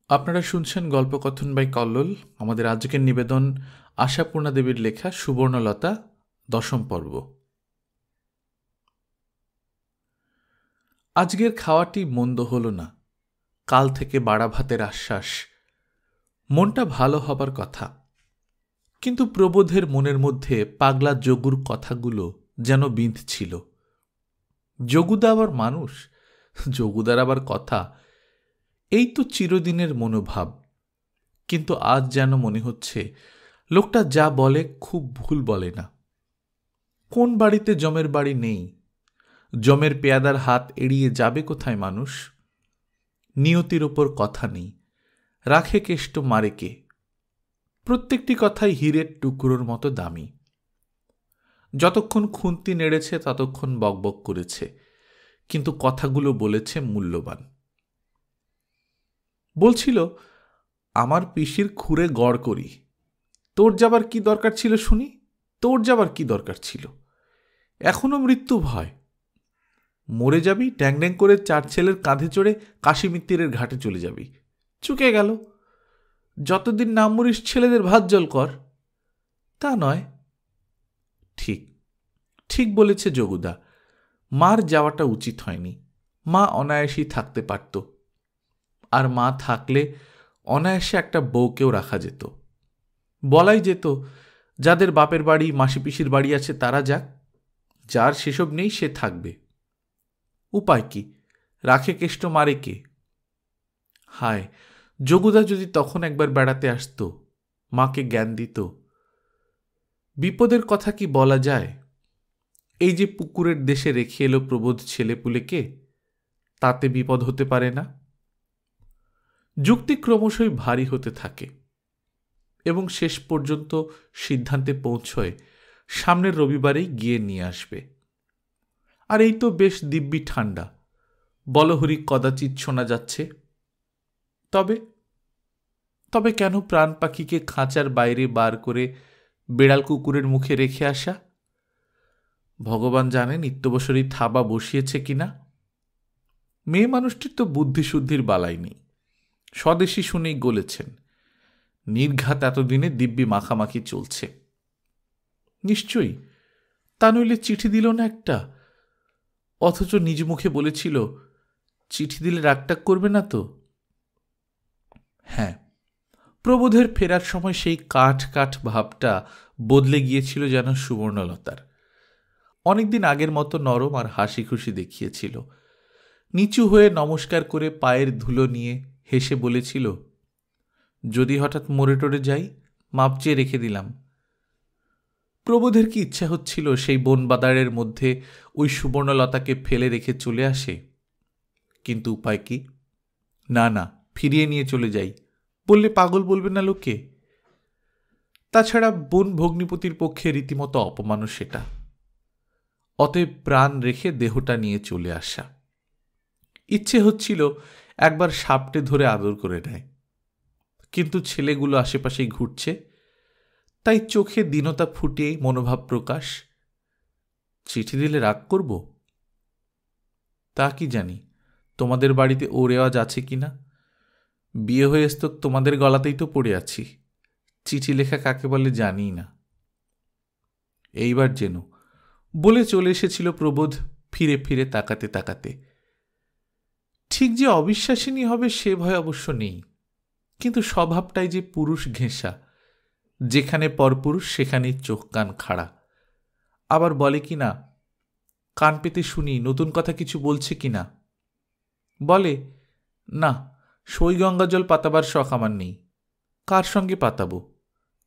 আপনারা শুনছেন গল্পকথন বাই কল্লোল। আমাদের আজকের নিবেদন আশাপূর্ণা দেবীর লেখা সুবর্ণলতা, 10ম পর্ব। আজকের খাওয়াটি মন্দ হল না। কাল থেকে বাড়া ভাতের আশ্বাস। মনটা ভালো হবার কথা, কিন্তু প্রবোধের মনের মধ্যে পাগলা যোগুর কথাগুলো যেন বিঁধছিল। যোগুদা আবার মানুষ, যোগুদার আবার কথা, এই তো চিরদিনের মনোভাব। কিন্তু আজ যেন মনে হচ্ছে লোকটা যা বলে খুব ভুল বলে না। কোন বাড়িতে জমের বাড়ি নেই? জমের পেয়াদার হাত এড়িয়ে যাবে কোথায় মানুষ? নিয়তির ওপর কথা নেই, রাখে কেষ্ট মারে কে। প্রত্যেকটি কথাই হীরের টুকরোর মতো দামি। যতক্ষণ খুন্তি নেড়েছে ততক্ষণ বকবক করেছে, কিন্তু কথাগুলো বলেছে মূল্যবান। বলছিল, আমার পিসির খুঁড়ে গড় করি। তোর যাবার কি দরকার ছিল শুনি? তোর যাবার কি দরকার ছিল? এখনো মৃত্যু ভয়। মরে যাবি, ড্যাং ড্যাং করে 4 ছেলের কাঁধে চড়ে কাশিমিত্তিরের ঘাটে চলে যাবি। চুকে গেল। যতদিন না মরিস ছেলেদের ভাত জল কর। তা নয়। ঠিক ঠিক বলেছে যোগুদা। মার যাওয়াটা উচিত হয়নি। মা অনায়াসেই থাকতে পারত, আর মা থাকলে অনায়াসে একটা বউকেও রাখা যেত। বলাই যেত, যাদের বাপের বাড়ি মাসি পিসির বাড়ি আছে তারা যাক, যার সেসব নেই সে থাকবে। উপায় কি? রাখে কেষ্ট মারে কে? হায়, যোগুদা যদি তখন একবার বেড়াতে আসত, মাকে জ্ঞান দিত। বিপদের কথা কি বলা যায়? এই যে পুকুরের দেশে রেখে এলো প্রবোধ ছেলেপুলেকে, তাতে বিপদ হতে পারে না? যুক্তি ক্রমশই ভারী হতে থাকে এবং শেষ পর্যন্ত সিদ্ধান্তে পৌঁছয় সামনের রবিবারেই গিয়ে নিয়ে আসবে। আর এই তো বেশ দিব্যি ঠান্ডা, বলহরি কদাচিৎ শোনা যাচ্ছে। তবে তবে কেন প্রাণ পাখিকে খাঁচার বাইরে বার করে বেড়াল কুকুরের মুখে রেখে আসা? ভগবান জানে নিত্যবসরী থাবা বসিয়েছে কিনা। মেয়ে মানুষটির তো বুদ্ধিশুদ্ধির বালাই নেই, স্বদেশী শুনেই গলেছেন। নির্ঘাত এতদিনে দিব্যি মাখামাখি চলছে। নিশ্চয়ই, তা নইলে চিঠি দিল না একটা। অথচ নিজ মুখে বলেছিল, চিঠি দিলে রাগটাগ করবে না তো? হ্যাঁ, প্রবোধের ফেরার সময় সেই কাঠ কাঠ ভাবটা বদলে গিয়েছিল যেন সুবর্ণলতার। অনেকদিন আগের মতো নরম আর হাসি খুশি দেখিয়েছিল। নিচু হয়ে নমস্কার করে পায়ের ধুলো নিয়ে হেসে বলেছিল, যদি হঠাৎ মরে টরে যাই, মাপ চেয়ে রেখে দিলাম। প্রবোধের কি ইচ্ছা হচ্ছিল সেই বনবাদারের মধ্যে ওই সুবর্ণলতাকে ফেলে রেখে চলে আসে, কিন্তু উপায় কি? না না, ফিরিয়ে নিয়ে চলে যাই বললে পাগল বলবে না লোকে? তাছাড়া বন ভগ্নিপতির পক্ষে রীতিমতো অপমানও সেটা। অতএব প্রাণ রেখে দেহটা নিয়ে চলে আসা। ইচ্ছে হচ্ছিল একবার সাপটে ধরে আদর করে নেয়, কিন্তু ছেলেগুলো আশেপাশেই ঘুরছে, তাই চোখে দীনতা ফুটিয়েই মনোভাব প্রকাশ। চিঠি দিলে রাগ করব? তা কি জানি, তোমাদের বাড়িতে ও রেওয়াজ আছে কিনা। বিয়ে হয়ে তো তোমাদের গলাতেই তো পড়ে আছি। চিঠি লেখা কাকে বলে জানি না। এইবার যেন বলে চলে এসেছিল প্রবোধ, ফিরে ফিরে তাকাতে তাকাতে। ঠিক যে অবিশ্বাসিনী হবে সে ভয় অবশ্য নেই, কিন্তু স্বভাবটাই যে পুরুষ ঘেঁষা, যেখানে পরপুরুষ সেখানেই চোখ কান খাড়া। আবার বলে কি না, কান পেতে শুনি নতুন কথা কিছু বলছে কিনা। বলে, না, সই গঙ্গা জল পাতাবার শখ আমার নেই। কার সঙ্গে পাতাবো?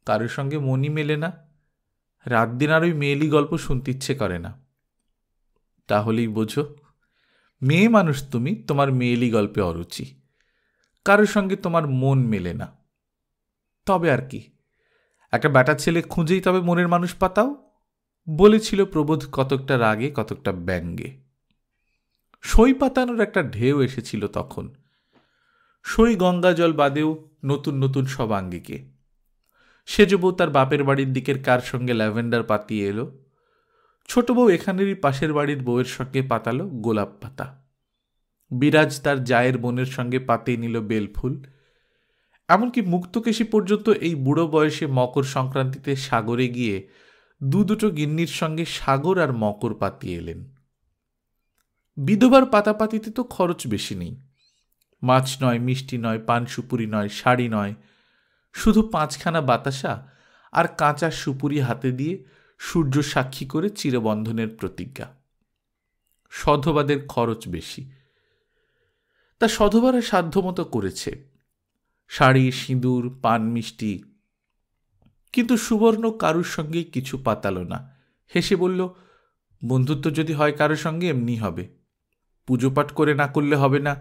কারোর সঙ্গে মনই মেলে না। রাত দিন আর ওই মেয়েলি গল্প শুনতে ইচ্ছে করে না। তাহলেই বোঝো, মেয়ে মানুষ তুমি, তোমার মেয়েলি গল্পে অরুচি। কারোর সঙ্গে তোমার মন মেলে না। তবে আর কি, একটা ব্যাটা ছেলে খুঁজেই তবে মনের মানুষ পাতাও, বলেছিল প্রবোধ কতকটা রাগে কতকটা ব্যঙ্গে। সই পাতানোর একটা ঢেউ এসেছিল তখন। সই গঙ্গা জল বাদেও নতুন নতুন সব আঙ্গিকে। সেজ বউ তার বাপের বাড়ির দিকের কার সঙ্গে ল্যাভেন্ডার পাতিয়ে এলো। ছোট বউ এখানেরই পাশের বাড়ির বউয়ের সঙ্গে পাতালো গোলাপ পাতা। বিরাজ তার জায়ের বোনের সঙ্গে পাতিয়ে নিল বেলফুল। এমনকি মুক্তকেশী পর্যন্ত এই বুড়ো বয়সে মকর সংক্রান্তিতে সাগরে গিয়ে দুটো গিন্নির সঙ্গে সাগর আর মকর পাতিয়ে এলেন। বিধবার পাতাপাতিতে তো খরচ বেশি নেই। মাছ নয়, মিষ্টি নয়, পান সুপুরি নয়, শাড়ি নয়, শুধু 5খানা বাতাসা আর কাঁচা সুপুরি হাতে দিয়ে সূর্য সাক্ষী করে চিরবন্ধনের প্রতিজ্ঞা। সধবাদের খরচ বেশি, তা সধবারা সাধ্যমতো করেছে, শাড়ি, সিঁদুর, পান, মিষ্টি। কিন্তু সুবর্ণ কারুর সঙ্গেই কিছু পাতালো না। হেসে বলল, বন্ধুত্ব যদি হয় কারোর সঙ্গে এমনি হবে, পুজো পাঠ করে না করলে হবে না,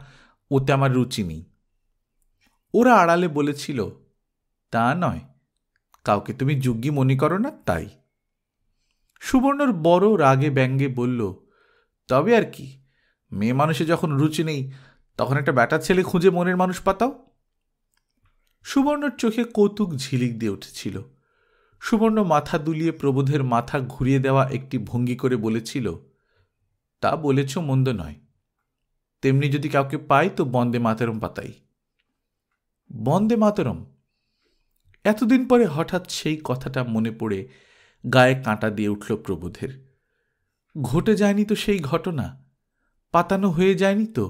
ওতে আমার রুচি নেই। ওরা আড়ালে বলেছিল, তা নয়, কাউকে তুমি যোগ্যী মনে করো না তাই। সুবর্ণর বড় রাগে ব্যঙ্গে বলল, তবে আর কি, মেয়ে মানুষে যখন রুচি নেই তখন একটা ব্যাটা ছেলে খুঁজে মনের মানুষ পাতাও। সুবর্ণর চোখে কৌতুক ঝিলিক দিয়ে উঠেছিল। সুবর্ণ মাথা দুলিয়ে প্রবোধের মাথা ঘুরিয়ে দেওয়া একটি ভঙ্গি করে বলেছিল, তা বলেছ মন্দ নয়, তেমনি যদি কাউকে পাই তো বন্দে মাতরম পাতাই। বন্দে মাতরম! এতদিন পরে হঠাৎ সেই কথাটা মনে পড়ে গায়ে কাঁটা দিয়ে উঠল প্রবোধের। ঘটে যায়নি তো সেই ঘটনা, পাতানো হয়ে যায়নি তো?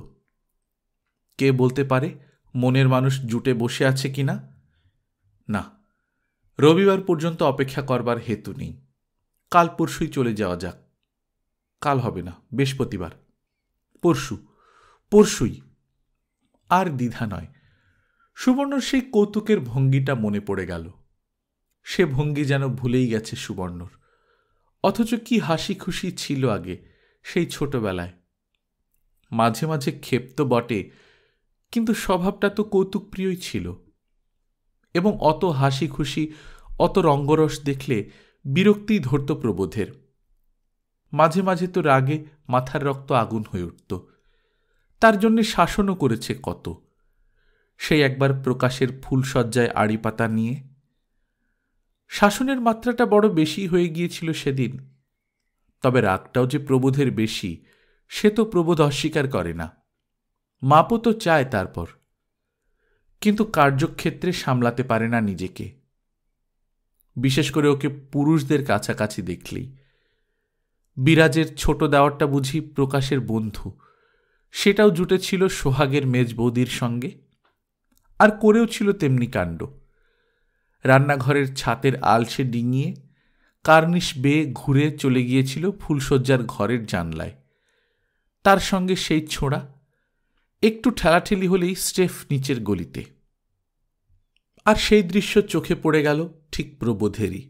কে বলতে পারে মনের মানুষ জুটে বসে আছে কিনা? না, রবিবার পর্যন্ত অপেক্ষা করবার হেতু নেই। কাল পরশুই চলে যাওয়া যাক। কাল হবে না, বৃহস্পতিবার। পরশুই। আর দ্বিধা নয়। সুবর্ণর সেই কৌতুকের ভঙ্গিটা মনে পড়ে গেল। সে ভঙ্গি যেন ভুলেই গেছে সুবর্ণর। অথচ কি হাসি খুশি ছিল আগে, সেই ছোটবেলায়। মাঝে মাঝে ক্ষেপ্ত বটে, কিন্তু স্বভাবটা তো কৌতুকপ্রিয়ই ছিল। এবং অত হাসি খুশি, অত রঙ্গরস দেখলে বিরক্তিই ধরত প্রবোধের। মাঝে মাঝে তো রাগে মাথার রক্ত আগুন হয়ে উঠত। তার জন্যে শাসনও করেছে কত। সেই একবার প্রকাশের ফুলসজ্জায় আড়ি পাতা নিয়ে শাসনের মাত্রাটা বড় বেশি হয়ে গিয়েছিল সেদিন। তবে রাগটাও যে প্রবোধের বেশি, সে তো প্রবোধ অস্বীকার করে না। মাপও তো চায় তারপর, কিন্তু কার্যক্ষেত্রে সামলাতে পারে না নিজেকে। বিশেষ করে ওকে পুরুষদের কাছাকাছি দেখলেই। বিরাজের ছোট দেওয়ারটা বুঝি প্রকাশের বন্ধু, সেটাও জুটেছিল সোহাগের মেজ বৌদির সঙ্গে। আর করেও ছিল তেমনি কাণ্ড। রান্নাঘরের ছাতের আলসে ডিঙিয়ে কার্নিশ বেয়ে ঘুরে চলে গিয়েছিল ফুলসজ্জার ঘরের জানলায়। তার সঙ্গে সেই ছোঁড়া, একটু ঠেলাঠেলি হলেই স্টেফ নিচের গলিতে। আর সেই দৃশ্য চোখে পড়ে গেল ঠিক প্রবোধেরই।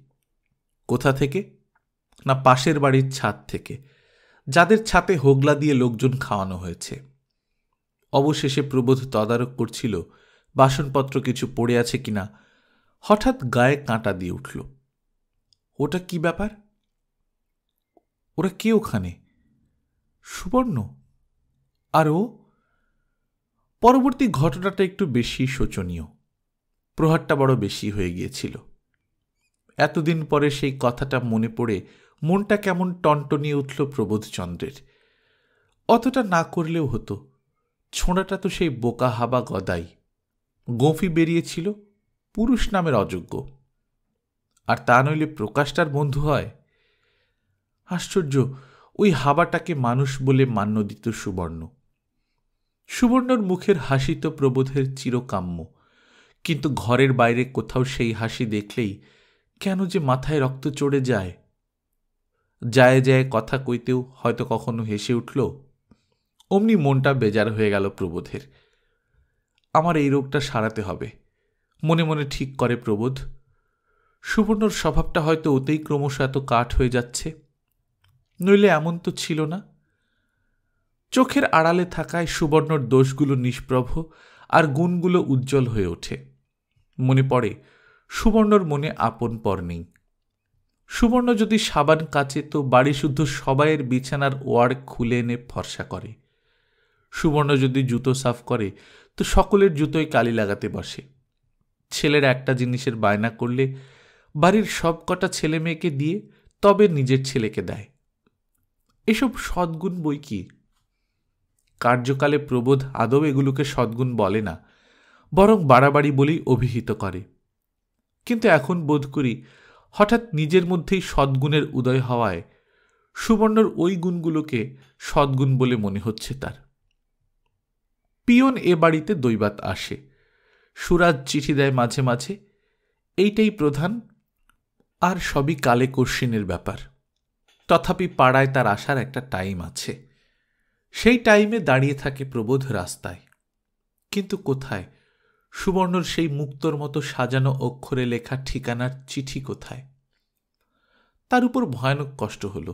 কোথা থেকে? না, পাশের বাড়ির ছাদ থেকে, যাদের ছাতে হোগলা দিয়ে লোকজন খাওয়ানো হয়েছে। অবশেষে প্রবোধ তদারক করছিল বাসনপত্র কিছু পড়ে আছে কিনা। হঠাৎ গায়ে কাঁটা দিয়ে উঠল। ওটা কি ব্যাপার? ওরা কে ওখানে? সুবর্ণ? আর ও? পরবর্তী ঘটনাটা একটু বেশি শোচনীয়। প্রহারটা বড় বেশি হয়ে গিয়েছিল। এতদিন পরে সেই কথাটা মনে পড়ে মনটা কেমন টনটনিয়ে উঠল প্রবোধচন্দ্রের। অতটা না করলেও হতো। ছোঁড়াটা তো সেই বোকা হাবা গদাই। গোঁফি বেরিয়েছিল, পুরুষ নামের অযোগ্য। আর তা নইলে প্রকাশটার বন্ধু হয়? আশ্চর্য, ওই হাবাটাকে মানুষ বলে মান্য দিত সুবর্ণ। সুবর্ণর মুখের হাসি তো প্রবোধের চিরকাম্য, কিন্তু ঘরের বাইরে কোথাও সেই হাসি দেখলেই কেন যে মাথায় রক্ত চড়ে যায়। যায় যায় কথা কইতেও হয়তো কখনো হেসে উঠল। অমনি মনটা বেজার হয়ে গেল প্রবোধের। আমার এই রোগটা সারাতে হবে, মনে মনে ঠিক করে প্রবোধ। সুবর্ণর স্বভাবটা হয়তো ওতেই ক্রমশ এত কাঠ হয়ে যাচ্ছে, নইলে এমন তো ছিল না। চোখের আড়ালে থাকায় সুবর্ণর দোষগুলো নিষ্প্রভ আর গুণগুলো উজ্জ্বল হয়ে ওঠে। মনে পড়ে সুবর্ণর মনে আপন পর নেই। সুবর্ণ যদি সাবান কাচে তো বাড়ি শুদ্ধ সবাইয়ের বিছানার ওয়ার খুলে এনে ফর্সা করে। সুবর্ণ যদি জুতো সাফ করে তো সকলের জুতোয় কালি লাগাতে বসে। ছেলের একটা জিনিসের বায়না করলে বাড়ির সব কটা ছেলে মেয়েকে দিয়ে তবে নিজের ছেলেকে দেয়। এসব সদ্গুণ বই কি? কার্যকালে প্রবোধ আদৌ এগুলোকে সদ্গুণ বলে না, বরং বাড়াবাড়ি বলেই অভিহিত করে। কিন্তু এখন বোধ করি হঠাৎ নিজের মধ্যেই সদ্গুণের উদয় হওয়ায় সুবর্ণর ওই গুণগুলোকে সদ্গুণ বলে মনে হচ্ছে তার। পিয়ন এ বাড়িতে দৈবাত আসে, সুরাজ চিঠি দেয় মাঝে মাঝে, এইটাই প্রধান, আর সবই কালে কর্ষিনের ব্যাপার। তথাপি পাড়ায় তার আসার একটা টাইম আছে। সেই টাইমে দাঁড়িয়ে থাকে প্রবোধ রাস্তায়। কিন্তু কোথায় সুবর্ণর সেই মুক্তোর মতো সাজানো অক্ষরে লেখা ঠিকানার চিঠি কোথায়? তার উপর ভয়ানক কষ্ট হল।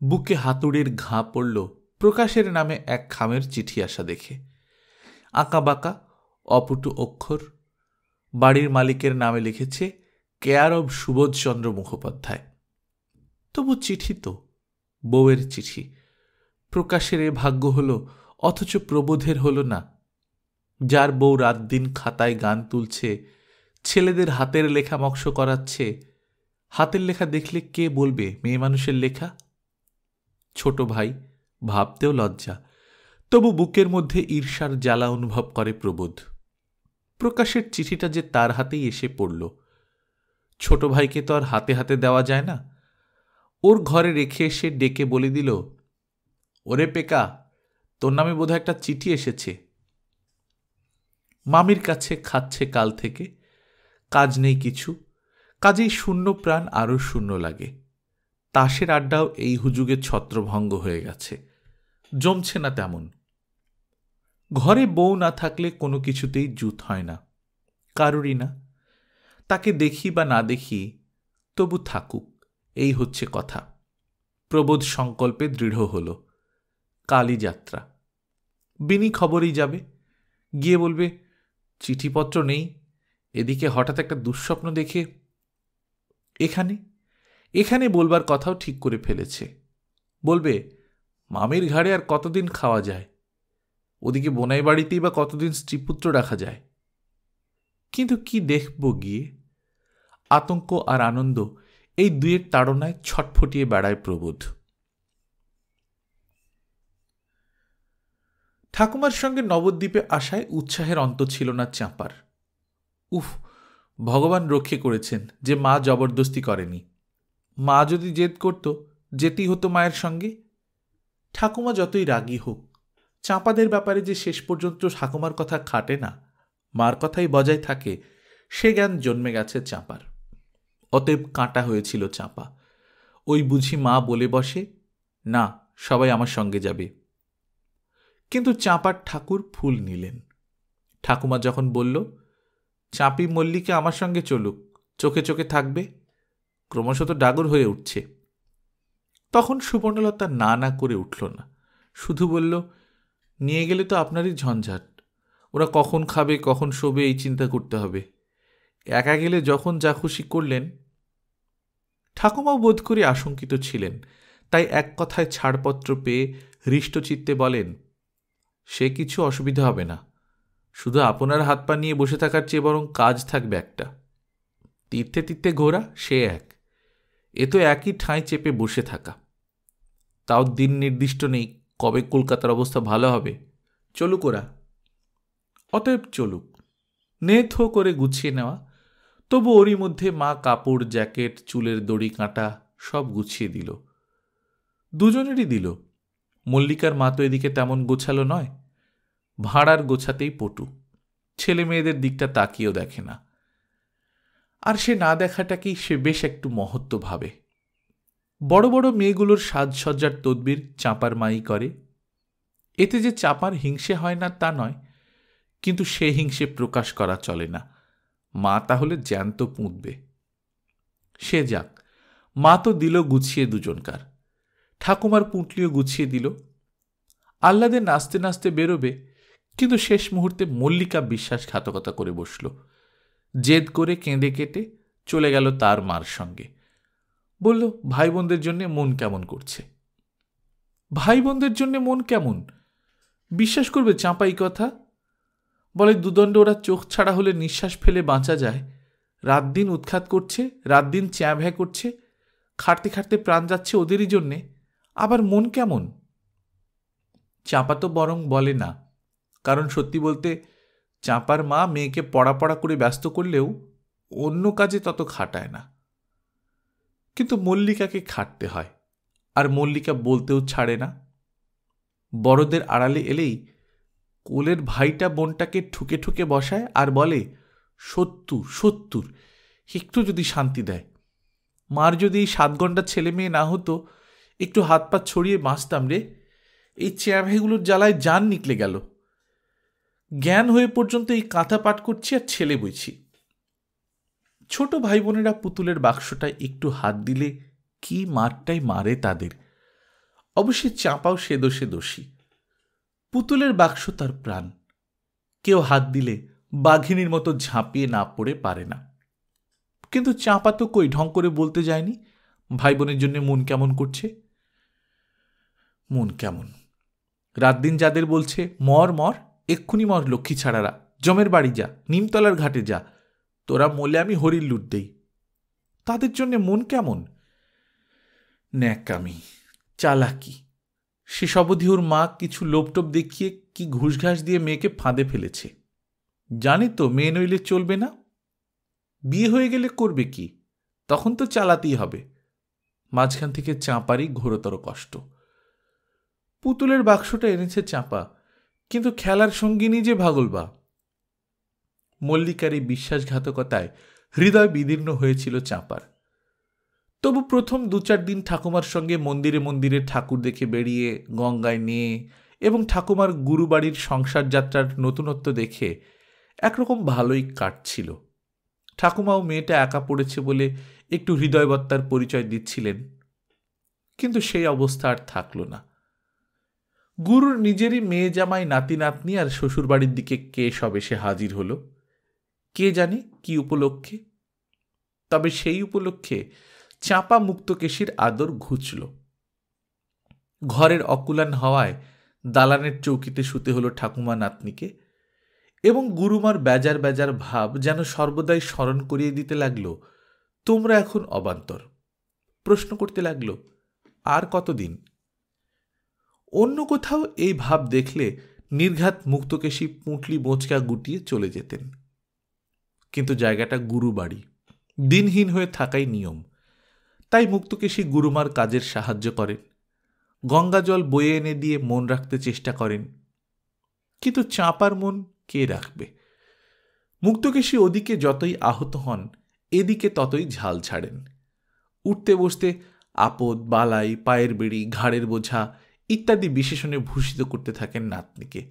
বুকে হাতুড়ির ঘা পড়ল প্রকাশের নামে এক খামের চিঠি আসা দেখে। আঁকাবাঁকা অপটু অক্ষর, বাড়ির মালিকের নামে লিখেছে কেয়ার অব সুবোধচন্দ্র মুখোপাধ্যায়। তবু চিঠি তো, বউয়ের চিঠি। প্রকাশের এ ভাগ্য হল, অথচ প্রবোধের হল না। যার বউ রাত দিন খাতায় গান তুলছে, ছেলেদের হাতের লেখা মক্স করাচ্ছে। হাতের লেখা দেখলে কে বলবে মেয়ে মানুষের লেখা? ছোট ভাই, ভাবতেও লজ্জা। তবু বুকের মধ্যে ঈর্ষার জ্বালা অনুভব করে প্রবোধ। প্রকাশের চিঠিটা যে তার হাতেই এসে পড়ল। ছোট ভাইকে তো আর হাতে হাতে দেওয়া যায় না। ওর ঘরে রেখে এসে ডেকে বলে দিল, ওরে পেকা, তোর নামে বোধহয় একটা চিঠি এসেছে। মামির কাছে খাচ্ছে কাল থেকে, কাজ নেই কিছু, কাজেই শূন্য প্রাণ আরও শূন্য লাগে। তাসের আড্ডাও এই হুজুগে ছত্রভঙ্গ হয়ে গেছে, জমছে না তেমন। ঘরে বউ না থাকলে কোনো কিছুতেই জুত হয় না, কারুরই না। তাকে দেখি বা না দেখি, তবু থাকুক, এই হচ্ছে কথা। প্রবোধ সংকল্পে দৃঢ় হল। কালই যাত্রা। বিনি খবরেই যাবে, গিয়ে বলবে চিঠিপত্র নেই, এদিকে হঠাৎ একটা দুঃস্বপ্ন দেখে। এখানে এখানে বলবার কথাও ঠিক করে ফেলেছে। বলবে মামির ঘাড়ে আর কতদিন খাওয়া যায়, ওদিকে বোনাই বাড়িতেই বা কতদিন স্ত্রীপুত্র রাখা যায়। কিন্তু কি দেখব গিয়ে? আতঙ্ক আর আনন্দ এই দুয়ের তাড়নায় ছটফটিয়ে বেড়ায় প্রবোধ। ঠাকুমার সঙ্গে নবদ্বীপে আসায় উৎসাহের অন্ত ছিল না চাঁপার। উফ, ভগবান রক্ষে করেছেন যে মা জবরদস্তি করেনি। মা যদি জেদ করত, যেতেই হতো মায়ের সঙ্গে। ঠাকুমা যতই রাগী হোক, চাঁপাদের ব্যাপারে যে শেষ পর্যন্ত ঠাকুমার কথা খাটে না, মার কথাই বজায় থাকে, সে জ্ঞান জন্মে গেছে চাঁপার। অতএব কাঁটা হয়েছিল চাঁপা। ওই বুঝি মা বলে বসে, না, সবাই আমার সঙ্গে যাবে। কিন্তু চাঁপার ঠাকুর ফুল নিলেন। ঠাকুমা যখন বলল, চাঁপি মল্লিকে আমার সঙ্গে চলুক, চোখে চোখে থাকবে, ক্রমশ তো ডাগর হয়ে উঠছে। তখন সুবর্ণলতা না না করে উঠল না, শুধু বলল, নিয়ে গেলে তো আপনারই ঝঞ্ঝাট, ওরা কখন খাবে কখন শোবে এই চিন্তা করতে হবে। একা গেলে যখন যা খুশি করলেন। ঠাকুমাও বোধ করে আশঙ্কিত ছিলেন, তাই এক কথায় ছাড়পত্র পেয়ে হৃষ্টচিত্তে বলেন, সে কিছু অসুবিধা হবে না, শুধু আপনার হাত পা নিয়ে বসে থাকার চেয়ে বরং কাজ থাকবে একটা। তীর্থে তীর্থে ঘোরা সে এক, এ তো একই ঠাঁই চেপে বসে থাকা। তাও দিন নির্দিষ্ট নেই কবে কলকাতার অবস্থা ভালো হবে। চলুক ওরা। অতএব চলুক। নেথো করে গুছিয়ে নেওয়া। তবু ওরই মধ্যে মা কাপড়, জ্যাকেট, চুলের দড়ি কাঁটা সব গুছিয়ে দিল। দুজনেরই দিল। মল্লিকার মা তো এদিকে তেমন গোছালো নয়, ভাঁড়ার গোছাতেই পটু, ছেলে মেয়েদের দিকটা তাকিয়েও দেখে না। আর সে না দেখাটাকেই সে বেশ একটু মহত্ব ভাবে। বড় বড় মেয়েগুলোর সাজসজ্জার তদবির চাঁপার মাই করে। এতে যে চাঁপার হিংসে হয় না তা নয়, কিন্তু সে হিংসে প্রকাশ করা চলে না, মা তাহলে জ্যান্ত পুঁতবে। সে যাক, মা তো দিল গুছিয়ে দুজনকার, ঠাকুমার পুঁটলিও গুছিয়ে দিল। আহ্লাদে নাচতে নাচতে বেরোবে, কিন্তু শেষ মুহূর্তে মল্লিকা বিশ্বাসঘাতকতা করে বসল। জেদ করে কেঁদে কেটে চলে গেল তার মার সঙ্গে। বলল, ভাই বোনদের জন্যে মন কেমন করছে। ভাই বোনদের জন্যে মন কেমন? বিশ্বাস করবে চাঁপাই কথা? বলে দুদণ্ড ওরা চোখ ছাড়া হলে নিঃশ্বাস ফেলে বাঁচা যায়, রাত দিন উৎখাত করছে, রাত দিন চ্যাঁ ভ্যা করছে, খাটতে খাটতে প্রাণ যাচ্ছে ওদেরই জন্যে, আবার মন কেমন? চাঁপা তো বরং বলে না, কারণ সত্যি বলতে চাঁপার মা মেয়েকে পড়া করে ব্যস্ত করলেও অন্য কাজে তত খাটায় না। কিন্তু মল্লিকাকে খাটতে হয়, আর মল্লিকা বলতেও ছাড়ে না। বড়দের আড়ালে এলেই কোলের ভাইটা বোনটাকে ঠুকে ঠুকে বসায় আর বলে, ৭০ ৭০, একটু যদি শান্তি দেয়। মার যদি এই 7 ঘন্টা ছেলে মেয়ে না হতো, একটু হাত পা ছড়িয়ে বাঁচতাম রে। এই চ্যাভেগুলোর জ্বালায় জান নিকলে গেল। জ্ঞান হয়ে পর্যন্ত এই কাঁথা পাঠ করছি আর ছেলে বইছি। ছোট ভাই বোনেরা পুতুলের বাক্সটায় একটু হাত দিলে কি মারটাই মারে তাদের। অবশ্যই চাঁপাও সে দোষে দোষী। পুতুলের বাক্স তার প্রাণ। কেউ হাত দিলে বাঘিনীর মতো ঝাঁপিয়ে না পড়ে পারে না। কিন্তু চাঁপা তো কই ঢং করে বলতে যায়নি ভাই বোনের জন্য মন কেমন করছে। মন কেমন রাত দিন যাদের বলছে, মর মর, এক্ষুনি মর লক্ষ্মী ছাড়ারা, জমের বাড়ি যা, নিমতলার ঘাটে যা, তোরা মলে আমি হরির লুট দেই, তাদের জন্য মন কেমন? ন্যাকামি, চালাকি। সেসব অবধি ওর মা কিছু লোপটোপ দেখিয়ে কি ঘুষঘাস দিয়ে মেয়েকে ফাঁদে ফেলেছে। জানে তো মেয়ে নইলে চলবে না। বিয়ে হয়ে গেলে করবে কি? তখন তো চালাতেই হবে। মাঝখান থেকে চাঁপারই ঘোরতর কষ্ট। পুতুলের বাক্সটা এনেছে চাঁপা, কিন্তু খেলার সঙ্গিনী যে ভাগলবা। মল্লিকার এই বিশ্বাসঘাতকতায় হৃদয় বিদীর্ণ হয়েছিল চাঁপার। তবু প্রথম 2-4 দিন ঠাকুমার সঙ্গে মন্দিরে মন্দিরে ঠাকুর দেখে বেরিয়ে গঙ্গায় নিয়ে এবং ঠাকুমার গুরুবাড়ির সংসার যাত্রার নতুনত্ব দেখে একরকম ভালোই কাটছিল। ঠাকুমাও মেয়েটা একা পড়েছে বলে একটু হৃদয়বত্তার পরিচয় দিচ্ছিলেন। কিন্তু সেই অবস্থা আর থাকল না। গুরুর নিজেরই মেয়ে জামাই নাতি নাতনি আর শ্বশুরবাড়ির দিকে কে সব এসে হাজির হলো, কে জানে কি উপলক্ষে। তবে সেই উপলক্ষে চাঁপা মুক্তকেশীর আদর ঘুচল। ঘরের অকুলান হওয়ায় দালানের চৌকিতে শুতে হলো ঠাকুমা নাতনিকে, এবং গুরুমার বেজার বেজার ভাব যেন সর্বদাই স্মরণ করিয়ে দিতে লাগল, তোমরা এখন অবান্তর। প্রশ্ন করতে লাগল, আর কতদিন? অন্য কোথাও এই ভাব দেখলে নির্ঘাত মুক্তকেশী পুঁটলি বোঁচকা গুটিয়ে চলে যেতেন। কিন্তু জায়গাটা গুরুবাড়ি, দিনহীন হয়ে থাকাই নিয়ম। তাই মুক্তকেশী গুরুমার কাজের সাহায্য করেন, গঙ্গা জল বয়ে এনে দিয়ে মন রাখতে চেষ্টা করেন। কিন্তু চাঁপার মন কে রাখবে? মুক্তকেশী ওদিকে যতই আহত হন, এদিকে ততই ঝাল ছাড়েন। উঠতে বসতে আপদ, বালাই, পায়ের বেড়ি, ঘাড়ের বোঝা ইত্যাদি বিশেষণে ভূষিত করতে থাকেন নাতনিকে।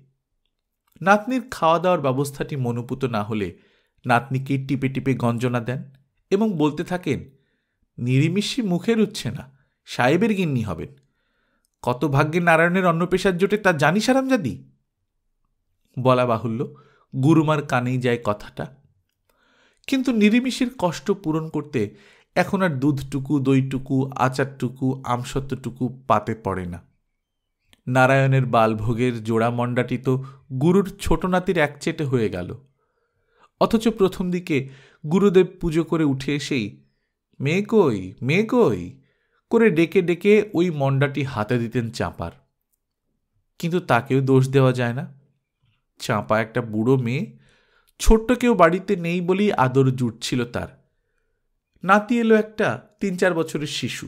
নাতনির খাওয়া দাওয়ার ব্যবস্থাটি মনোপুত না হলে নাতনিকে টিপে টিপে গঞ্জনা দেন এবং বলতে থাকেন, নিরিমিষি মুখে রুচ্ছে না, সাহেবের গিন্নি হবেন। কত ভাগ্যে নারায়ণের অন্নপেশার জোটে তা জানি সারামজাদি। বলা বাহুল্য, গুরুমার কানেই যায় কথাটা। কিন্তু নিরিমিষের কষ্ট পূরণ করতে এখন আর দুধটুকু, দইটুকু, আচারটুকু, আমসত্ত্বটুকু পাতে পড়ে না। নারায়ণের বালভোগের জোড়া মণ্ডাটি তো গুরুর ছোট নাতির একচেটে হয়ে গেল। অথচ প্রথম দিকে গুরুদেব পুজো করে উঠে এসেই মেয়ে কই, মেয়ে কই করে ডেকে ডেকে ওই মণ্ডাটি হাতে দিতেন চাঁপার। কিন্তু তাকেও দোষ দেওয়া যায় না। চাঁপা একটা বুড়ো মেয়ে, ছোট্ট কেউ বাড়িতে নেই বলেই আদর জুটছিল তার। নাতি এলো একটা 3-4 বছরের শিশু,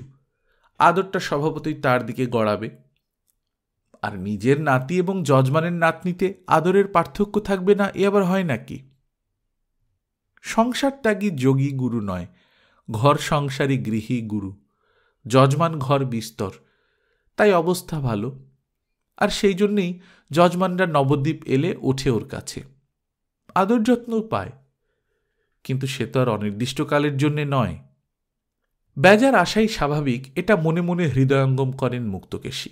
আদরটা স্বভাবতই তার দিকে গড়াবে। আর নিজের নাতি এবং যজমানের নাতনিতে আদরের পার্থক্য থাকবে না, এ আবার হয় নাকি? সংসার ত্যাগী যোগী গুরু নয়, ঘর সংসারী গৃহী গুরু। যজমান ঘর বিস্তর, তাই অবস্থা ভালো। আর সেই জন্যেই যজমানরা নবদ্বীপ এলে ওঠে ওর কাছে, আদর যত্নও পায়। কিন্তু সে তো আর অনির্দিষ্টকালের জন্যে নয়। বেজার আশাই স্বাভাবিক, এটা মনে মনে হৃদয়ঙ্গম করেন মুক্তকেশী।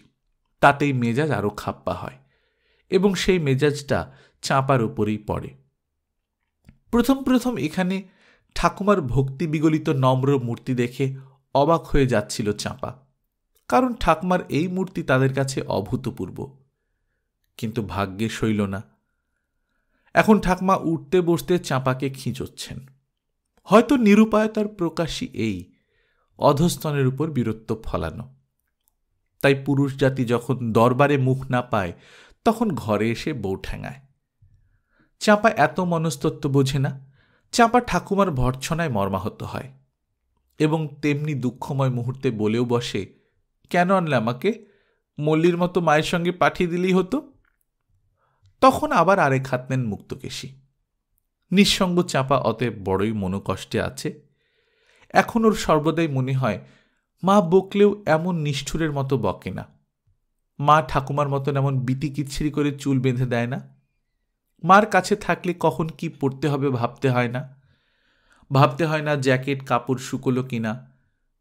তাতেই মেজাজ আরও খাপ্পা হয়, এবং সেই মেজাজটা চাঁপার উপরেই পড়ে। প্রথম প্রথম এখানে ঠাকুমার ভক্তি বিগলিত নম্র মূর্তি দেখে অবাক হয়ে যাচ্ছিল চাঁপা, কারণ ঠাকুমার এই মূর্তি তাদের কাছে অভূতপূর্ব। কিন্তু ভাগ্যে সইল না। এখন ঠাকুমা উঠতে বসতে চাঁপাকে খিঁচোচ্ছেন। হয়তো নিরুপায়তার প্রকাশই এই, অধস্তনের উপর বীরত্ব ফলানো। তাই পুরুষ জাতি যখন দরবারে মুখ না পায়, তখন ঘরে এসে বউ ঠ্যাঙায়। চাঁপা এত মনস্তত্ত্ব বোঝে না। চাঁপা ঠাকুমার ভর্ৎসনায় মর্মাহত হয় এবং তেমনি দুঃখময় মুহূর্তে বলেও বসে, কেন আনলে আমাকে? মল্লির মতো মায়ের সঙ্গে পাঠিয়ে দিলেই হতো। তখন আবার আরেক হাত নেন মুক্তকেশী। নিঃসঙ্গ চাঁপা অতএব বড়ই মনোকষ্টে আছে। এখন ওর সর্বদাই মনে হয় মা বকলেও এমন নিষ্ঠুরের মতো বকে না। মা ঠাকুমার মতন এমন বিতিকিচ্ছিরি করে চুল বেঁধে দেয় না। মার কাছে থাকলে কখন কি পড়তে হবে ভাবতে হয় না। ভাবতে হয় না জ্যাকেট কাপড় শুকোলো কিনা,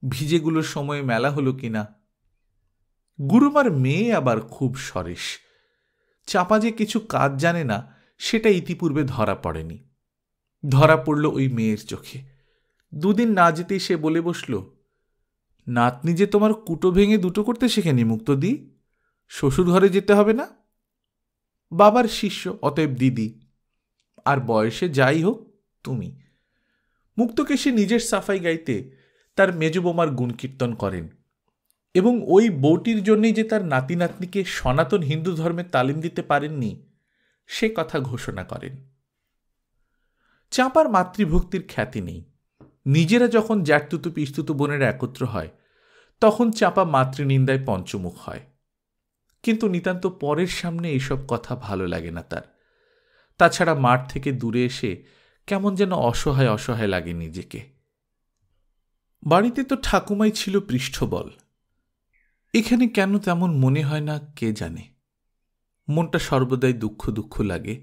ভিজেগুলোর সময় মেলা হলো কিনা। গুরুমার মেয়ে আবার খুব সরেস। চাপা যে কিছু কাজ জানে না সেটা ইতিপূর্বে ধরা পড়েনি। ধরা পড়ল ওই মেয়ের চোখে। দুদিন না যেতেই সে বলে বসল, নাতনি যে তোমার কুটো ভেঙে দুটো করতে শেখেনি মুক্তদি, শ্বশুর ঘরে যেতে হবে না। বাবার শিষ্য, অতএব দিদি, আর বয়সে যাই হোক তুমি। মুক্তকেশী নিজের সাফাই গাইতে তার মেজ বোমার গুণকীর্তন করেন এবং ওই বউটির জন্যই যে তার নাতি নাতনিকে সনাতন হিন্দু ধর্মের তালিম দিতে পারেননি সে কথা ঘোষণা করেন। চাঁপার মাতৃভক্তির খ্যাতি নেই। নিজেরা যখন জ্যাঠতুতু পিস্তুতু বোনেরা একত্র হয় তখন চাঁপা মাতৃনিন্দায় পঞ্চমুখ হয়। কিন্তু নিতান্ত পরের সামনে এইসব কথা ভালো লাগে না তার। তাছাড়া মাঠ থেকে দূরে এসে কেমন যেন অসহায় অসহায় লাগে নিজেকে। বাড়িতে তো ঠাকুমাই ছিল পৃষ্ঠবল। এখানে কেন তেমন মনে হয় না কে জানে। মনটা সর্বদাই দুঃখ দুঃখ লাগে।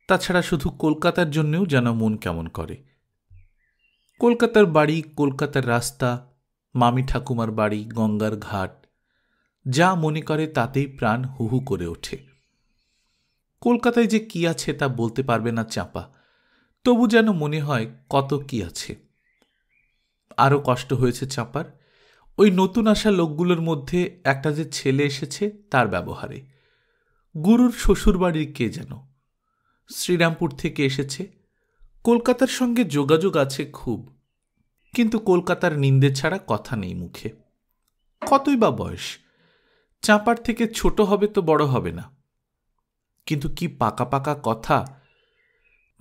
তাছাড়া শুধু কলকাতার জন্যেও যেন মন কেমন করে। কলকাতার বাড়ি, কলকাতার রাস্তা, মামি ঠাকুমার বাড়ি, গঙ্গার ঘাট, যা মনে করে তাতেই প্রাণ হুহু করে ওঠে। কলকাতায় যে কি আছে তা বলতে পারবে না চাঁপা, তবু যেন মনে হয় কত কি আছে। আরও কষ্ট হয়েছে চাঁপার ওই নতুন আসা লোকগুলোর মধ্যে একটা যে ছেলে এসেছে তার ব্যবহারে। গুরুর শ্বশুরবাড়ির কে যেন, শ্রীরামপুর থেকে এসেছে। কলকাতার সঙ্গে যোগাযোগ আছে খুব, কিন্তু কলকাতার নিন্দে ছাড়া কথা নেই মুখে। কতই বা বয়স, চাঁপার থেকে ছোট হবে তো বড় হবে না, কিন্তু কি পাকা পাকা কথা।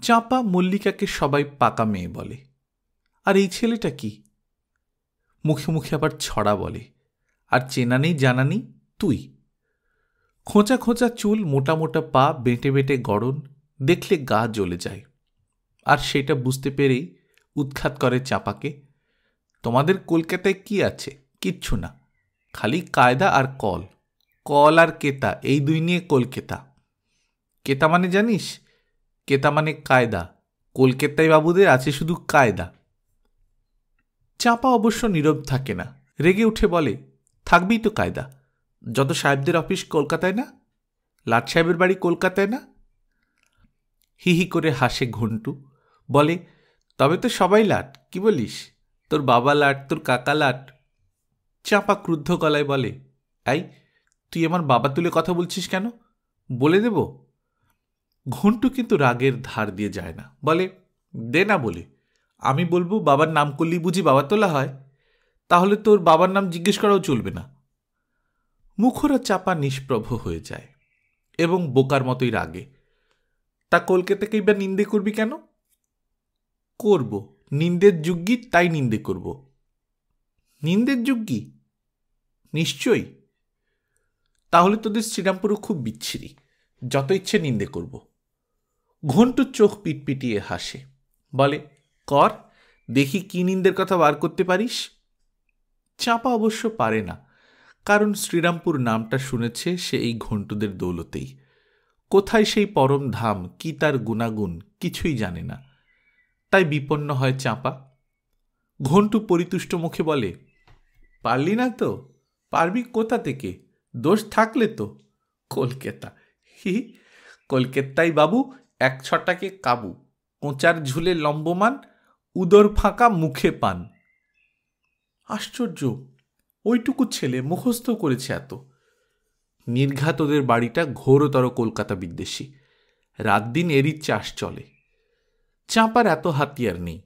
চাঁপা মল্লিকাকে সবাই পাকা মেয়ে বলে, আর এই ছেলেটা কি? মুখে মুখে আবার ছড়া বলে, আর চেনা নেই জানা নেই তুই। খোঁচা খোঁচা চুল, মোটা মোটা পা, বেঁটে বেঁটে গড়ন, দেখলে গা জ্বলে যায়। আর সেটা বুঝতে পেরেই উৎখাত করে চাঁপাকে, তোমাদের কলকাতায় কি আছে? কিচ্ছু না, খালি কায়দা আর কল, কল আর কেতা, এই দুই নিয়ে কলকেতা। কেতা মানে জানিস? কেতা মানে কায়দা। কলকাতায় বাবুদের আছে শুধু কায়দা। চাঁপা অবশ্য নীরব থাকে না, রেগে উঠে বলে, থাকবেই তো কায়দা। যত সাহেবদের অফিস কলকাতায় না, লাট সাহেবের বাড়ি কলকাতায় না। হি হি করে হাসে ঘন্টু, বলে, তবে তো সবাই লাট, কি বলিস? তোর বাবা লাট, তোর কাকা লাট। চাঁপা ক্রুদ্ধ গলায় বলে, এই তুই আমার বাবা তুলে কথা বলছিস কেন? বলে দেব। ঘন্টু কিন্তু রাগের ধার দিয়ে যায় না, বলে, দে না বলে। আমি বলবো বাবার নাম করলেই বুঝি বাবা তোলা হয়? তাহলে তোর বাবার নাম জিজ্ঞেস করাও চলবে না। মুখরা চাপা নিষ্প্রভ হয়ে যায় এবং বোকার মতোই রাগে। তা কলকাতাকেই বা নিন্দে করবি কেন? করব, নিন্দের যুগ্যি, তাই নিন্দে করব। নিন্দের যুগ্যি? নিশ্চয়ই। তাহলে তোদের শ্রীরামপুরও খুব বিচ্ছিরি, যত ইচ্ছে নিন্দে করব। ঘন্টুর চোখ পিটপিটিয়ে হাসে, বলে, কর দেখি কি নিন্দের কথা বার করতে পারিস। চাঁপা অবশ্য পারে না, কারণ শ্রীরামপুর নামটা শুনেছে সে এই ঘন্টুদের দৌলতেই। কোথায় সেই পরম ধাম, কি তার গুণাগুণ কিছুই জানে না, তাই বিপন্ন হয় চাঁপা। ঘন্টু পরিতুষ্ট মুখে বলে, পারলি না তো? পারবি কোথা থেকে? দোষ থাকলে তো। কলকাতা, হি, কলকাতায় বাবু 1 ছটাকে কাবু, কোঁচার ঝুলে লম্বমান, উদর ফাঁকা মুখে পান। আশ্চর্য, ওইটুকু ছেলে মুখস্থ করেছে এত। নির্ঘাত ওদের বাড়িটা ঘোরতর কলকাতা বিদ্বেষী, রাত দিন এরই চাষ চলে। চাঁপার এত হাতিয়ার নেই,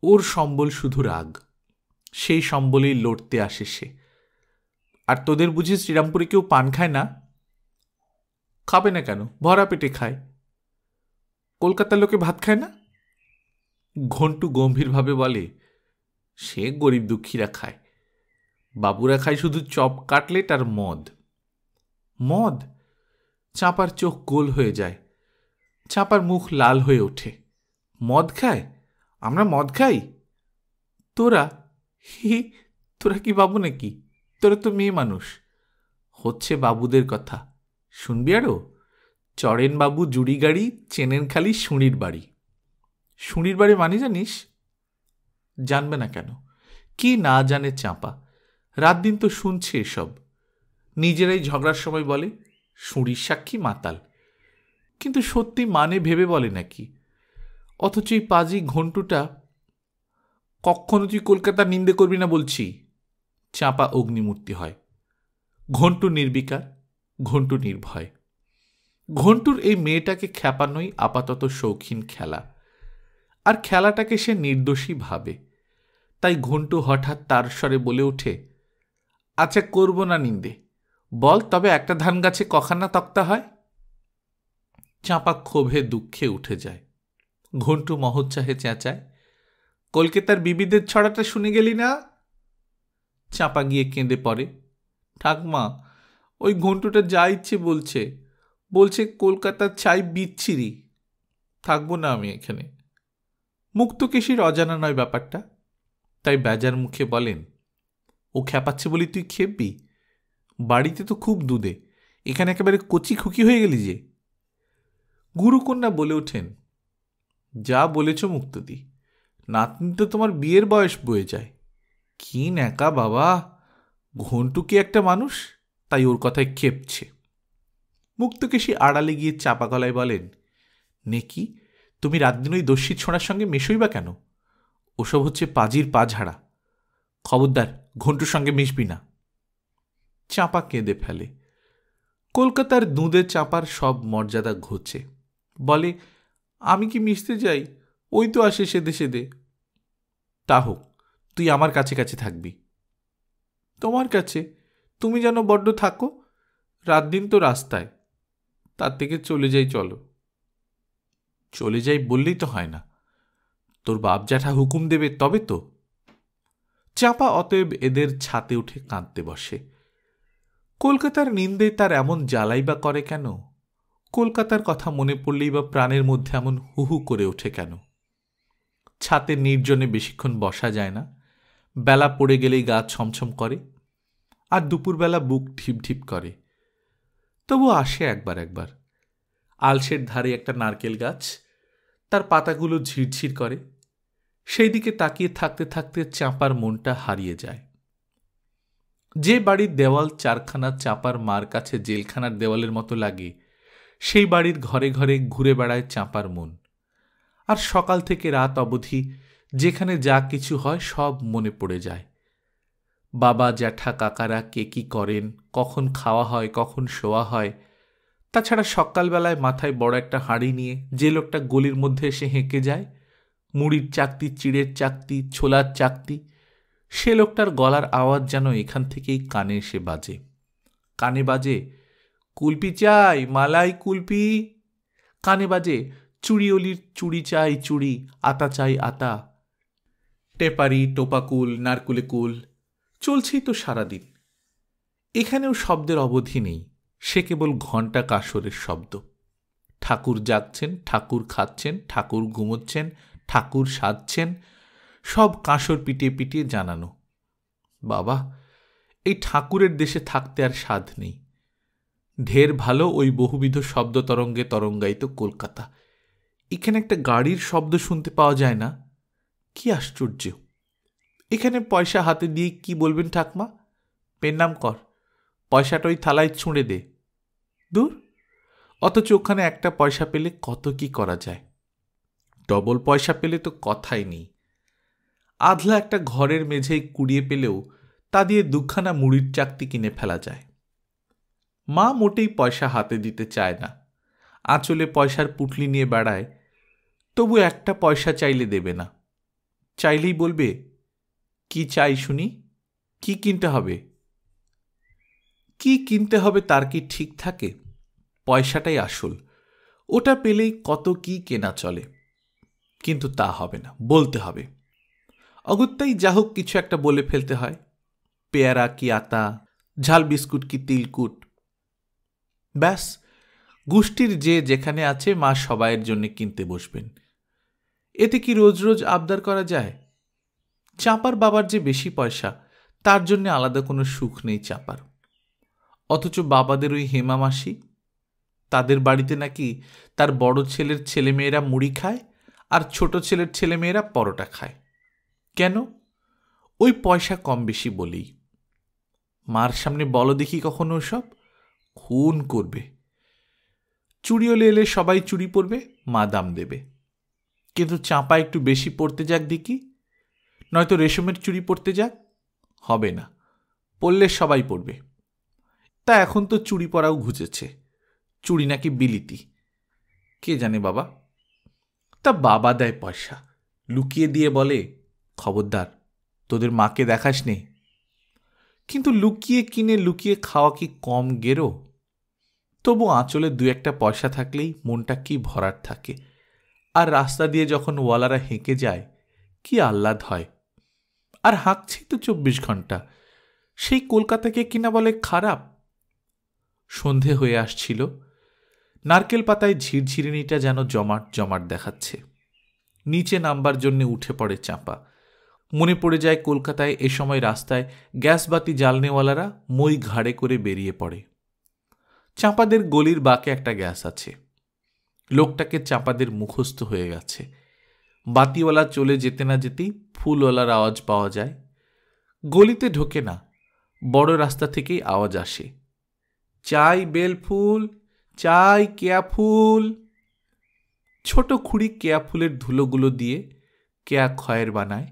ওর সম্বল শুধু রাগ, সেই সম্বলেই লড়তে আসে সে। আর তোদের বুঝি শ্রীরামপুরে কেউ পান খায় না? খাবে না কেন, ভরা পেটে খায়। কলকাতার লোকে ভাত খায় না? ঘন্টু গম্ভীরভাবে বলে, সে গরিব দুঃখীরা খায়, বাবুরা খায় শুধু চপ কাটলেট আর মদ। মদ? চাঁপার চোখ গোল হয়ে যায়, চাঁপার মুখ লাল হয়ে ওঠে। মদ খায়? আমরা মদ খাই? তোরা? হি, তোরা কি বাবু নাকি? তোরা তো মেয়ে মানুষ। হচ্ছে বাবুদের কথা, শুনবি আরো? চড়েন বাবু জুড়ি গাড়ি, চেনেন খালি শুঁড়ির বাড়ি। শুঁড়ির বাড়ি মানে জানিস? জানবে না কেন? কি না জানে চাঁপা, রাত দিন তো শুনছে এসব। নিজেরাই ঝগড়ার সময় বলে শুঁড়ির সাক্ষী মাতাল, কিন্তু সত্যি মানে ভেবে বলে নাকি? অথচ এই পাজি ঘন্টুটা। কখনো তুই কলকাতার নিন্দে করবি না বলছি। চাঁপা অগ্নিমূর্তি হয়। ঘন্টু নির্বিকার, ঘন্টু নির্ভয়। ঘন্টুর এই মেয়েটাকে খ্যাপানোই আপাতত শৌখিন খেলা, আর খেলাটাকে সে নির্দোষী ভাবে। তাই ঘন্টু হঠাৎ তার স্বরে বলে ওঠে, আচ্ছা করব না নিন্দে, বল তবে একটা ধান গাছে কখানা তক্তা হয়? চাঁপা ক্ষোভে দুঃখে উঠে যায়। ঘন্টু মহোৎসাহে চেঁচায়, কলকাতার বিবিদের ছড়াটা শুনে গেলি না? চাঁপা গিয়ে কেঁদে পড়ে, ঠাকমা, ওই ঘন্টুটা যা ইচ্ছে বলছে, বলছে কলকাতার ছাই বিচ্ছিরি, থাকবো না আমি এখানে। মুক্তকেশীর অজানা নয় ব্যাপারটা, তাই বেজার মুখে বলেন, ও খ্যাপাচ্ছে বলি তুই খেপবি? বাড়িতে তো খুব দুধে, এখানে একেবারে কচি খুকি হয়ে গেলি যে। গুরুকন্যা বলে ওঠেন, যা বলেছ মুক্তদি, নাতনি তো তোমার বিয়ের বয়স বয়ে যায়। কি ন্যাকা বাবা, ঘন্টু কি একটা মানুষ, তাই ওর কথায় খেপছে। মুক্তকেশী আড়ালে গিয়ে চাপা গলায় বলেন, নেকি, তুমি রাত দিন ওই দস্যি ছোঁড়ার সঙ্গে মেশোই বা কেন? ওসব হচ্ছে পাজির পা ঝাড়া। খবরদার, ঘন্টুর সঙ্গে মিশবি না। চাঁপা কেঁদে ফেলে। কলকাতার দুধে চাঁপার সব মর্যাদা ঘুচে। বলে, আমি কি মিশতে যাই? ওই তো আসে সেদে সেদে। তা হোক, তুই আমার কাছে কাছে থাকবি। তোমার কাছে? তুমি যেন বড্ড থাকো, রাত দিন তো রাস্তায়, তার থেকে চলে যাই চলো। চলে যাই বললেই তো হয় না, তোর বাপ জ্যাঠা হুকুম দেবে তবে তো। চাঁপা অতএব এদের ছাতে উঠে কাঁদতে বসে। কলকাতার নিন্দে তার এমন জ্বালাই বা করে কেন? কলকাতার কথা মনে পড়লেই বা প্রাণের মধ্যে এমন হুহু করে ওঠে কেন? ছাতে নির্জনে বেশিক্ষণ বসা যায় না, বেলা পড়ে গেলেই গা ছমছম করে, আর দুপুরবেলা বুক ঢিপ ঢিপ করে। তবু আসে একবার একবার। আলসের ধারে একটা নারকেল গাছ, তার পাতাগুলো ঝিরঝির করে, সেই দিকে তাকিয়ে থাকতে থাকতে চাঁপার মনটা হারিয়ে যায়। যে বাড়ির দেওয়াল চারখানা চাঁপার মার কাছে জেলখানার দেওয়ালের মতো লাগে, সেই বাড়ির ঘরে ঘরে ঘুরে বেড়ায় চাঁপার মন। আর সকাল থেকে রাত অবধি যেখানে যা কিছু হয় সব মনে পড়ে যায়। বাবা জ্যাঠা কাকারা কে কি করেন, কখন খাওয়া হয়, কখন শোয়া হয়। তাছাড়া সকালবেলায় মাথায় বড় একটা হাঁড়ি নিয়ে যে লোকটা গলির মধ্যে এসে হেঁকে যায়, মুড়ির চাকতি, চিড়ের চাকতি, ছোলার চাকতি, সে লোকটার গলার আওয়াজ যেন এখান থেকেই কানে এসে বাজে। কানে বাজে, কুলপি চাই, মালাই কুলপি। কানে বাজে, চুড়িওলির চুড়ি চাই চুড়ি, আতা চাই আতা। টেপারি, টোপাকুল, নারকুলে কুল, চলছেই তো সারাদিন। এখানেও শব্দের অবধি নেই, সে কেবল ঘণ্টা কাসরের শব্দ। ঠাকুর জাগছেন, ঠাকুর খাচ্ছেন, ঠাকুর ঘুমোচ্ছেন, ঠাকুর সাজছেন, সব কাঁসর পিটিয়ে পিটিয়ে জানানো। বাবা, এই ঠাকুরের দেশে থাকতে আর স্বাদ নেই। ঢের ভালো ওই বহুবিধ শব্দ তরঙ্গে তরঙ্গায়িত কলকাতা। এখানে একটা গাড়ির শব্দ শুনতে পাওয়া যায় না, কি আশ্চর্য! এখানে পয়সা হাতে দিয়ে কি বলবেন ঠাকমা? পেন নাম কর, পয়সাটা ওই থালায় ছুঁড়ে দে। দূর, অথচ ওখানে একটা পয়সা পেলে কত কি করা যায়। ডবল পয়সা পেলে তো কথাই নেই। আধলা একটা ঘরের মেঝেই কুড়িয়ে পেলেও তা দিয়ে দুখানা মুড়ির চাকতি কিনে ফেলা যায়। মা মোটেই পয়সা হাতে দিতে চায় না, আঁচলে পয়সার পুটলি নিয়ে বেড়ায়, তবু একটা পয়সা চাইলে দেবে না। চাইলেই বলবে, কি চাই শুনি, কি কিনতে হবে? কি কিনতে হবে তার কি ঠিক থাকে? পয়সাটাই আসল, ওটা পেলেই কত কি কেনা চলে, কিন্তু তা হবে না, বলতে হবে। অগত্যাই যা হোক কিছু একটা বলে ফেলতে হয়। পেয়ারা কি আতা, ঝাল বিস্কুট কি তিলকুট। ব্যাস, গোষ্ঠীর যে যেখানে আছে মা সবাইয়ের জন্য কিনতে বসবেন। এতে কি রোজ রোজ আবদার করা যায়? চাঁপার বাবার যে বেশি পয়সা, তার জন্য আলাদা কোনো সুখ নেই চাঁপার। অথচ বাবাদের ওই হেমা মাসি, তাদের বাড়িতে নাকি তার বড় ছেলের ছেলেমেয়েরা মুড়ি খায় আর ছোট ছেলের ছেলেমেয়েরা পরোটা খায়। কেন? ওই পয়সা কম বেশি বলেই। মার সামনে বলো দেখি কখনো ওসব, খুন করবে। চুড়িওলে এলে সবাই চুড়ি পরবে, মা দাম দেবে। কিন্তু চাঁপা একটু বেশি পড়তে যাক দেখি, নয়তো রেশমের চুড়ি পরতে যাক, হবে না, পরলে সবাই পরবে। তা এখন তো চুড়ি পরাও ঘুচেছে, চুড়ি নাকি বিলিতি, কে জানে বাবা। তা বাবা দেয় পয়সা, লুকিয়ে দিয়ে বলে, খবরদার তোদের মাকে দেখাস নে। কিন্তু লুকিয়ে কিনে লুকিয়ে খাওয়া কি কম গেরো? তবু আঁচলে দু একটা পয়সা থাকলেই মনটা কি ভরার থাকে। আর রাস্তা দিয়ে যখন ওয়ালারা হেঁকে যায়, কি আহ্লাদ হয়। আর হাঁকছি তো 24 ঘন্টা, সেই কলকাতাকে কিনা বলে খারাপ। সন্ধে হয়ে আসছিল, নারকেল পাতায় ঝিরঝিরিনিটা যেন জমাট জমাট দেখাচ্ছে। নিচে নামবার জন্যে উঠে পড়ে চাঁপা। মনে পড়ে যায় কলকাতায় এ সময় রাস্তায় গ্যাস বাতি জ্বালনেওয়ালারা মই ঘাড়ে করে বেরিয়ে পড়ে। চাঁপাদের গলির বাঁকে একটা গ্যাস আছে। লোকটাকে চাঁপাদের মুখস্থ হয়ে গেছে। বাতিওয়ালা চলে যেতে না যেতেই ফুলওয়ালার আওয়াজ পাওয়া যায়। গলিতে ঢোকে না, বড় রাস্তা থেকেই আওয়াজ আসে, চাই বেল ফুল, চাই কেয়া ফুল। ছোট খুঁড়ি কেয়া ফুলের ধুলোগুলো দিয়ে কেয়া খয়ের বানায়।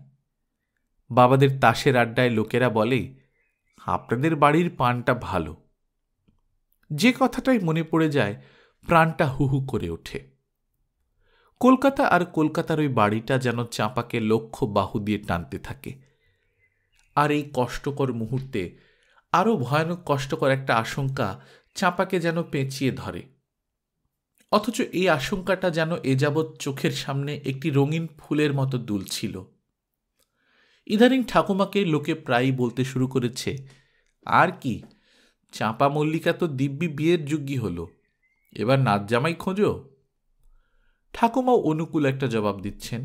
বাবাদের তাসের আড্ডায় লোকেরা বলে, আপনাদের বাড়ির পানটা ভালো। যে কথাটাই মনে পড়ে যায়, প্রাণটা হুহু করে ওঠে। কলকাতা আর কলকাতার ওই বাড়িটা যেন চাঁপাকে লক্ষ্য বাহু দিয়ে টানতে থাকে। আর এই কষ্টকর মুহূর্তে আরও ভয়ানক কষ্টকর একটা আশঙ্কা চাঁপাকে যেন পেঁচিয়ে ধরে। অথচ এই আশঙ্কাটা যেন এ যাবৎ চোখের সামনে একটি রঙিন ফুলের মতো দুলছিল। ইদানিং ঠাকুমাকে লোকে প্রায়ই বলতে শুরু করেছে, আর কি, চাঁপা মল্লিকা তো দিব্যি বিয়ের যোগ্যী হল, এবার নাচ জামাই খোঁজো। ঠাকুমাও অনুকূল একটা জবাব দিচ্ছেন।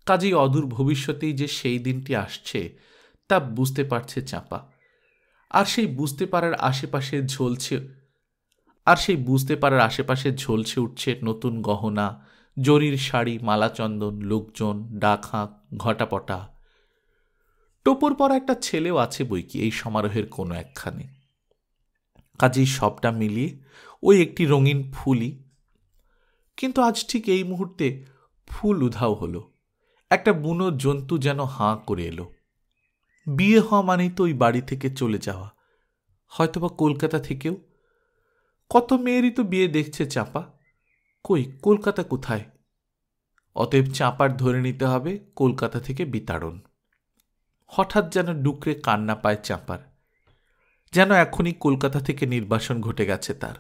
কাজেই অদূর ভবিষ্যতেই যে সেই দিনটি আসছে তা বুঝতে পারছে চাঁপা। আর সেই বুঝতে পারার আশেপাশে ঝলছে উঠছে নতুন গহনা, জরির শাড়ি, মালাচন্দন, লোকজন, ডাক হাঁক, ঘটাপটা। টোপর পরা একটা ছেলেও আছে বইকি এই সমারোহের কোনো একখানে। কাজেই সবটা মিলিয়ে ওই একটি রঙিন ফুলই। কিন্তু আজ ঠিক এই মুহূর্তে ফুল উধাও হলো। একটা বুনো জন্তু যেন হাঁ করে এলো। বিয়ে হওয়া মানেই তো ওই বাড়ি থেকে চলে যাওয়া, হয়তোবা কলকাতা থেকেও। কত মেয়েরই তো বিয়ে দেখছে চাঁপা, কই কলকাতা কোথায়? অতএব চাঁপার ধরে নিতে হবে কলকাতা থেকে বিতাড়ন। হঠাৎ যেন ডুকরে কান্না পায় চাঁপার, যেন এখনই কলকাতা থেকে নির্বাসন ঘটে গেছে তার।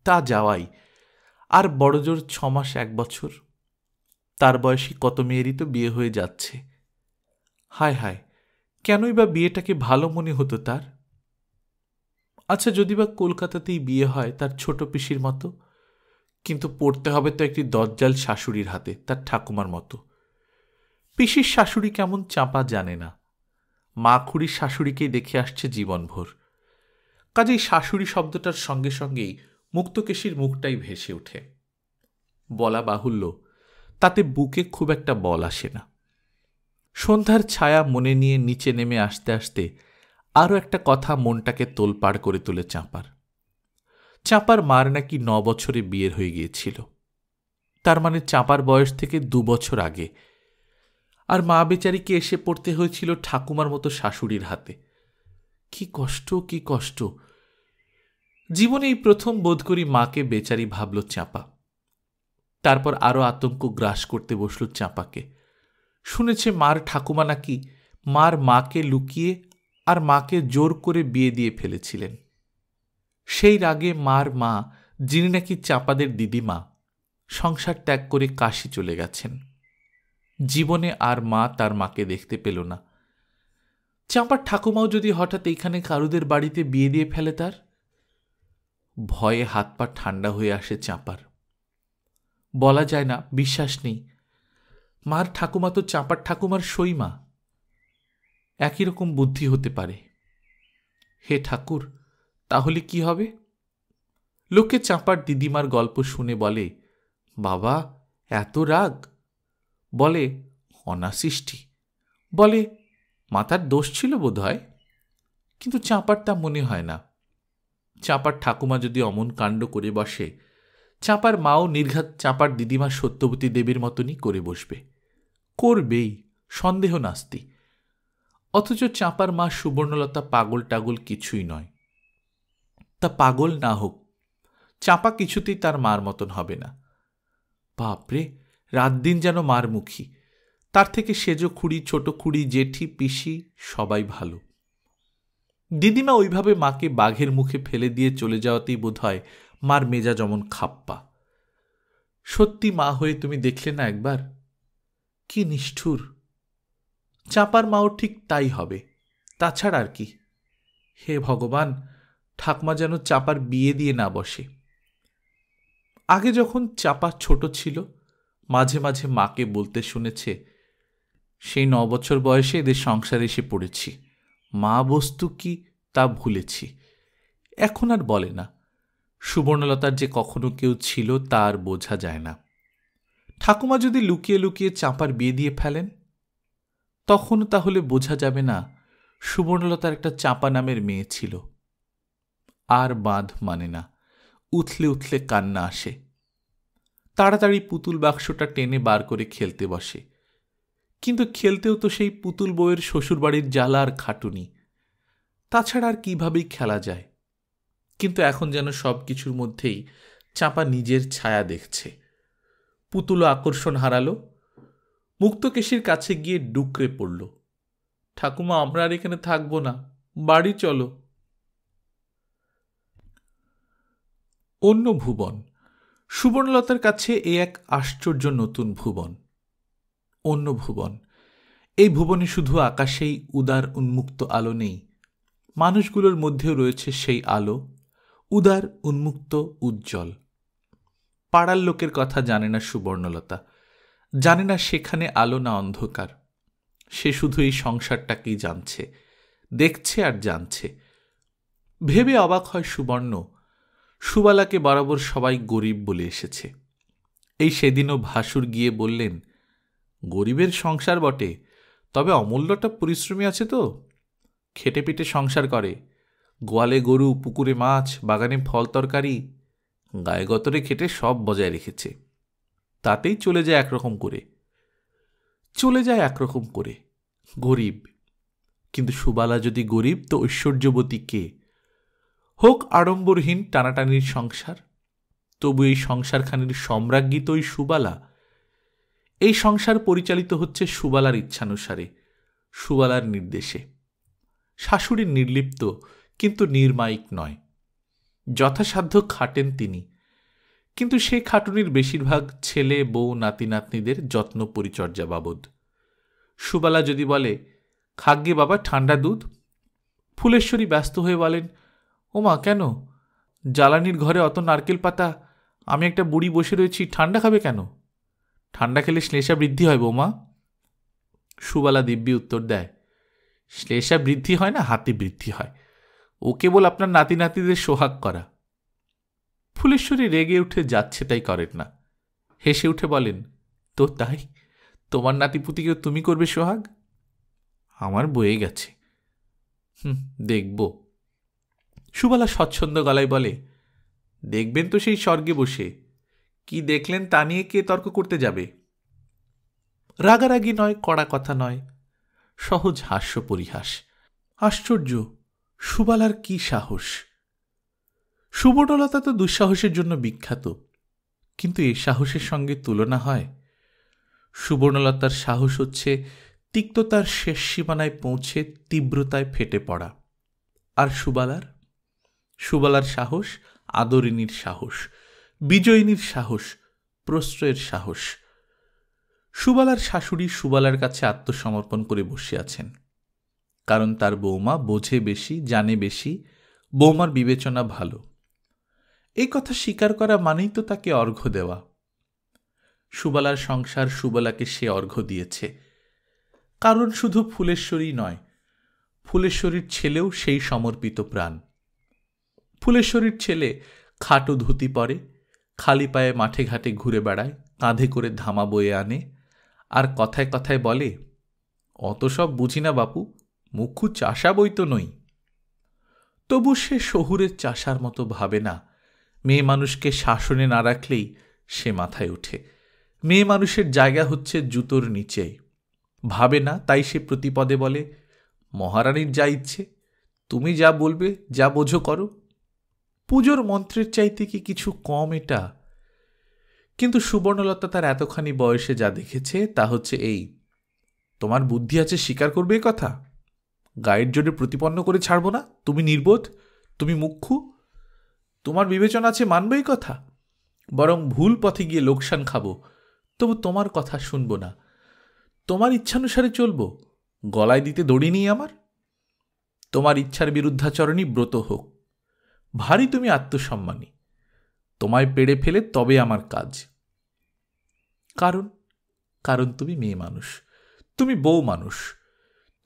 তা যাওয়াই, আর বড়জোর 6 মাস 1 বছর। তার বয়সী কত মেয়েরই তো বিয়ে হয়ে যাচ্ছে। হায় হায়, কেনই বা বিয়েটাকে ভালো মনে হতো তার? আচ্ছা, যদি বা কলকাতাতেই বিয়ে হয় তার ছোট পিসির মতো, কিন্তু পড়তে হবে তো একটি দজ্জাল শাশুড়ির হাতে, তার ঠাকুমার মতো। পিসির শাশুড়ি কেমন চাঁপা জানে না, মা খুড়ির শাশুড়িকেই দেখে আসছে জীবনভর। কাজেই শাশুড়ি শব্দটার সঙ্গে সঙ্গেই মুক্তকেশীর মুখটাই ভেসে ওঠে। বলা বাহুল্য, তাতে বুকে খুব একটা বল আসে না। সন্ধ্যার ছায়া মনে নিয়ে নিচে নেমে আসতে আসতে আরও একটা কথা মনটাকে তোলপাড় করে তোলে চাঁপার। চাঁপার মার নাকি 9 বছরে বিয়ের হয়ে গিয়েছিল। তার মানে চাঁপার বয়স থেকে 2 বছর আগে। আর মা বেচারিকে এসে পড়তে হয়েছিল ঠাকুমার মতো শাশুড়ির হাতে। কি কষ্ট, কি কষ্ট! জীবনে এই প্রথম বোধ করি মাকে বেচারি ভাবল চাঁপা। তারপর আরও আতঙ্ক গ্রাস করতে বসল চাঁপাকে। শুনেছে মার ঠাকুমা নাকি মার মাকে লুকিয়ে আর মাকে জোর করে বিয়ে দিয়ে ফেলেছিলেন। সেই রাগে মার মা যিনি নাকি চাঁপাদের দিদিমা, সংসার ত্যাগ করে কাশী চলে গেছেন। জীবনে আর মা তার মাকে দেখতে পেল না। চাঁপার ঠাকুমাও যদি হঠাৎ এইখানে কারুদের বাড়িতে বিয়ে দিয়ে ফেলে, তার ভয়ে হাত পা ঠান্ডা হয়ে আসে চাঁপার। বলা যায় না, বিশ্বাস নেই। মার ঠাকুমা তো চাঁপার ঠাকুমার সইমা। একই রকম বুদ্ধি হতে পারে। হে ঠাকুর, তাহলে কি হবে? লোকে চাঁপার দিদিমার গল্প শুনে বলে, বাবা এত রাগ। বলে অনাসৃষ্টি। বলে মাতার দোষ ছিল বোধ হয়। কিন্তু চাঁপার তা মনে হয় না। চাঁপার ঠাকুমা যদি অমন কাণ্ড করে বসে, চাঁপার মাও নির্ঘাত চাঁপার দিদিমা সত্যবতী দেবীর মতনই করে বসবে। করবেই, সন্দেহ নাস্তি। অথচ চাঁপার মা সুবর্ণলতা পাগল টাগল কিছুই নয়। তা পাগল না হোক, চাঁপা কিছুতেই তার মার মতন হবে না। বাপরে, রাত দিন যেন মার মুখী। তার থেকে সেজ খুড়ি, ছোট খুড়ি, জেঠি, পিসি সবাই ভালো। দিদিমা ওইভাবে মাকে বাঘের মুখে ফেলে দিয়ে চলে যাওয়াতেই বোধ হয় মার মেজাজ অমন খাপ্পা। সত্যি মা হয়ে তুমি দেখলে না একবার? কি নিষ্ঠুর! চাঁপার মাও ঠিক তাই হবে, তাছাড়া আর কি। হে ভগবান, ঠাকুমা যেন চাঁপার বিয়ে দিয়ে না বসে। আগে যখন চাঁপা ছোট ছিল, মাঝে মাঝে মাকে বলতে শুনেছে, সেই 9 বছর বয়সে এদের সংসারে এসে পড়েছি, মা বস্তু কি তা ভুলেছি। এখন আর বলে না। সুবর্ণলতার যে কখনো কেউ ছিল তা আর বোঝা যায় না। ঠাকুমা যদি লুকিয়ে লুকিয়ে চাঁপার বিয়ে দিয়ে ফেলেন, তখন তাহলে বোঝা যাবে না সুবর্ণলতার একটা চাঁপা নামের মেয়ে ছিল। আর বাঁধ মানে না, উথলে উথলে কান্না আসে। তাড়াতাড়ি পুতুল বাক্সটা টেনে বার করে খেলতে বসে। কিন্তু খেলতেও তো সেই পুতুল বউয়ের শ্বশুরবাড়ির জ্বালা আর খাটুনি, তাছাড়া আর কিভাবেই খেলা যায়। কিন্তু এখন যেন সব কিছুর মধ্যেই চাঁপা নিজের ছায়া দেখছে। পুতুল আকর্ষণ হারালো, মুক্তকেশীর কাছে গিয়ে ডুকরে পড়ল। ঠাকুমা, আমরা আর এখানে থাকবো না, বাড়ি চলো। অন্য ভুবন। সুবর্ণলতার কাছে এ এক আশ্চর্য নতুন ভুবন। অন্য ভুবন। এই ভুবনে শুধু আকাশেই উদার উন্মুক্ত আলো নেই, মানুষগুলোর মধ্যেও রয়েছে সেই আলো, উদার উন্মুক্ত উজ্জ্বল। পাড়ার লোকের কথা জানে না সুবর্ণলতা, জানে না সেখানে আলো না অন্ধকার। সে শুধু এই সংসারটাকেই জানছে, দেখছে আর জানছে। ভেবে অবাক হয় সুবর্ণ, সুবালাকে বরাবর সবাই গরিব বলে এসেছে। এই সেদিনও ভাসুর গিয়ে বললেন, গরিবের সংসার বটে, তবে অমূল্যটা পরিশ্রমী আছে তো, খেটে পিটে সংসার করে। গোয়ালে গরু, পুকুরে মাছ, বাগানে ফল তরকারি, গায়ে গতরে খেটে সব বজায় রেখেছে। তাতেই চলে যায় একরকম করে, চলে যায় একরকম করে। গরিব। কিন্তু সুবালা যদি গরিব, তো ঐশ্বর্যবতী কে? হোক আড়ম্বরহীন টানাটানির সংসার, তবু এই সংসারখানির সম্রাজ্ঞী তো ওই সুবালা। এই সংসার পরিচালিত হচ্ছে সুবালার ইচ্ছানুসারে, সুবালার নির্দেশে। শাশুড়ি নির্লিপ্ত, কিন্তু নির্মায়িক নয়। যথাসাধ্য খাটেন তিনি, কিন্তু সেই খাটুনির বেশিরভাগ ছেলে, বউ, নাতি নাতনিদের যত্ন পরিচর্যা বাবদ। সুবালা যদি বলে, খাগ্গে বাবা ঠান্ডা দুধ, ফুলেশ্বরী ব্যস্ত হয়ে বলেন, ওমা কেন, জ্বালানির ঘরে অত নারকেল পাতা, আমি একটা বুড়ি বসে রয়েছি, ঠান্ডা খাবে কেন? ঠান্ডা খেলে শ্লেষা বৃদ্ধি হয় বৌমা। সুবালা দিব্যি উত্তর দেয়, শ্লেষা বৃদ্ধি হয় না, হাতি বৃদ্ধি হয়। ও কেবল আপনার নাতি নাতিদের সোহাগ করা। ফুলেশ্বরী রেগে উঠে যাচ্ছে তাই করেন না, হেসে উঠে বলেন, তো তাই, তোমার নাতিপুতিকেও তুমি করবে সোহাগ? আমার বয়ে গেছে। দেখব। সুবালা স্বচ্ছন্দ গলায় বলে, দেখবেন তো সেই স্বর্গে বসে, কি দেখলেন তা নিয়ে কে তর্ক করতে যাবে? রাগারাগি নয়, কড়া কথা নয়, সহজ হাস্য পরিহাস। আশ্চর্য, সুবালার কি সাহস! সুবর্ণলতা তো দুঃসাহসের জন্য বিখ্যাত, কিন্তু এই সাহসের সঙ্গে তুলনা হয়? সুবর্ণলতার সাহস হচ্ছে তিক্ততার শেষ সীমানায় পৌঁছে তীব্রতায় ফেটে পড়া। আর সুবালার সাহস আদরিনীর সাহস, বিজয়িনীর সাহস, প্রশ্রয়ের সাহস। সুবালার শাশুড়ি সুবালার কাছে আত্মসমর্পণ করে বসে আছেন, কারণ তার বৌমা বোঝে বেশি, জানে বেশি, বৌমার বিবেচনা ভালো। এই কথা স্বীকার করা মানেই তো তাকে অর্ঘ্য দেওয়া। সুবালার সংসার সুবালাকে সে অর্ঘ্য দিয়েছে, কারণ শুধু ফুলেশ্বরী নয়, ফুলেশ্বরীর ছেলেও সেই সমর্পিত প্রাণ। ফুলেশ্বরীর ছেলে খাটো ধুতি পরে, খালি পায়ে মাঠে ঘাটে ঘুরে বেড়ায়, কাঁধে করে ধামা বয়ে আনে, আর কথায় কথায় বলে, অত সব বুঝি না বাপু, মুখ্য চাষা বই তো নই। তবু সে শহুরের চাষার মতো ভাবে না। মেয়ে মানুষকে শাসনে না রাখলেই সে মাথায় ওঠে। মেয়ে মানুষের জায়গা হচ্ছে জুতোর নিচেই। ভাবে না, তাই সে প্রতিপদে বলে, মহারানীর যা ইচ্ছে, তুমি যা বলবে, যা বোঝো করো। পুজোর মন্ত্রের চাইতে কি কিছু কম এটা? কিন্তু সুবর্ণলতা তার এতখানি বয়সে যা দেখেছে তা হচ্ছে এই, তোমার বুদ্ধি আছে স্বীকার করবে এ কথা? গায়ের জোরে প্রতিপন্ন করে ছাড়ব না, তুমি নির্বোধ, তুমি মুখ্য, তোমার বিবেচনা আছে মানবে এই কথা? বরং ভুল পথে গিয়ে লোকসান খাবো, তবু তোমার কথা শুনব না, তোমার ইচ্ছানুসারে চলব, গলায় দিতে দড়ি নেই আমার। তোমার ইচ্ছার বিরুদ্ধাচরণই ব্রত হোক। ভারী তুমি আত্মসম্মানী, তোমায় পেড়ে ফেলে তবে আমার কাজ। কারণ কারণ তুমি মেয়ে মানুষ, তুমি বউ মানুষ,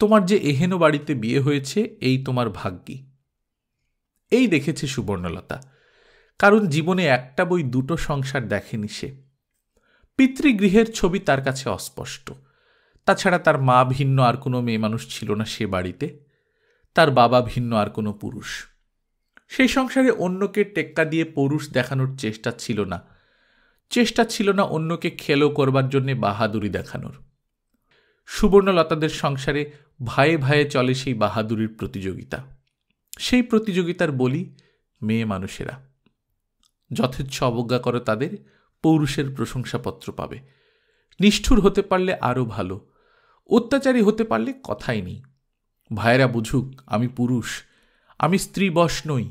তোমার যে এহেন বাড়িতে বিয়ে হয়েছে এই তোমার ভাগ্যি। এই দেখেছে সুবর্ণলতা, কারণ জীবনে একটা বই দুটো সংসার দেখেনি সে। পিতৃগৃহের ছবি তার কাছে অস্পষ্ট। তাছাড়া তার মা ভিন্ন আর কোনো মেয়ে মানুষ ছিল না সে বাড়িতে, তার বাবা ভিন্ন আর কোনো পুরুষ। সেই সংসারে অন্যকে টেক্কা দিয়ে পৌরুষ দেখানোর চেষ্টা ছিল না অন্যকে খেলো করবার জন্যে বাহাদুরি দেখানোর। সুবর্ণলতাদের সংসারে ভাইয়ে ভাইয়ে চলে সেই বাহাদুরির প্রতিযোগিতা। সেই প্রতিযোগিতার বলি মেয়ে মানুষেরা। যথেচ্ছ অবজ্ঞা করো তাদের, পৌরুষের প্রশংসাপত্র পাবে। নিষ্ঠুর হতে পারলে আরও ভালো, অত্যাচারী হতে পারলে কথাই নেই। ভাইয়েরা বুঝুক আমি পুরুষ, আমি স্ত্রী বশ নই।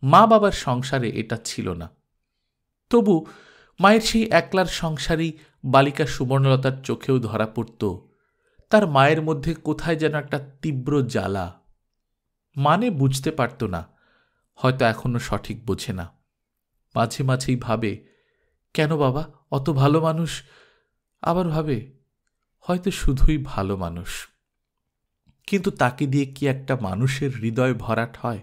মা বাবার সংসারে এটা ছিল না। তবু মায়ের সেই একলার সংসারেই বালিকা সুবর্ণলতার চোখেও ধরা পড়ত তার মায়ের মধ্যে কোথায় যেন একটা তীব্র জ্বালা। মানে বুঝতে পারত না, হয়তো এখনো সঠিক বোঝে না। মাঝে মাঝেই ভাবে, কেন বাবা অত ভালো মানুষ? আবার ভাবে, হয়তো শুধুই ভালো মানুষ। কিন্তু তাকে দিয়ে কি একটা মানুষের হৃদয় ভরাট হয়?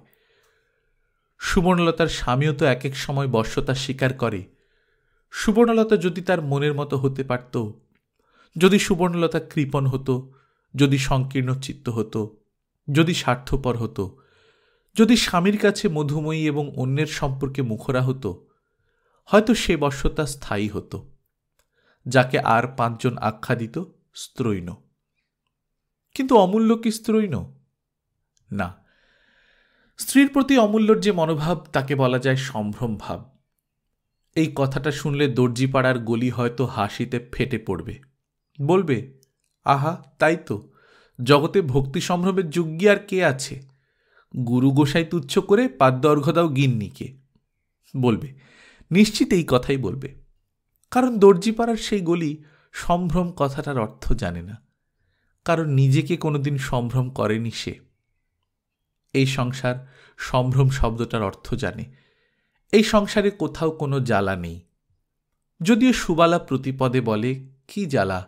সুবর্ণলতার স্বামীও তো এক এক সময় বশ্যতা স্বীকার করে। সুবর্ণলতা যদি তার মনের মতো হতে পারত, যদি সুবর্ণলতা কৃপণ হতো, যদি সংকীর্ণ চিত্ত হতো, যদি স্বার্থপর হতো, যদি স্বামীর কাছে মধুময়ী এবং অন্যের সম্পর্কে মুখরা হতো, হয়তো সে বশ্যতা স্থায়ী হতো, যাকে আর 5 জন আখ্যা দিত স্ত্রৈণ। কিন্তু অমূল্য কি স্ত্রৈণ? না, স্ত্রীর প্রতি অমূল্যর যে মনোভাব তাকে বলা যায় সম্ভ্রম ভাব। এই কথাটা শুনলে দর্জিপাড়ার গলি হয়তো হাসিতে ফেটে পড়বে, বলবে, আহা তাই তো, জগতে ভক্তি সম্ভ্রমের যোগ্যী আর কে আছে? গুরু গোসাই তুচ্ছ করে পাদ্য অর্ঘ্য দাও গিন্নিকে। বলবে, নিশ্চিত এই কথাই বলবে, কারণ দর্জিপাড়ার সেই গলি সম্ভ্রম কথাটার অর্থ জানে না, কারণ নিজেকে কোনোদিন সম্ভ্রম করেনি সে। এই সংসার সম্ভ্রম শব্দটার অর্থ জানে। এই সংসারে কোথাও কোনো জ্বালা নেই। যদিও সুবালা প্রতিপদে বলে, কি জ্বালা?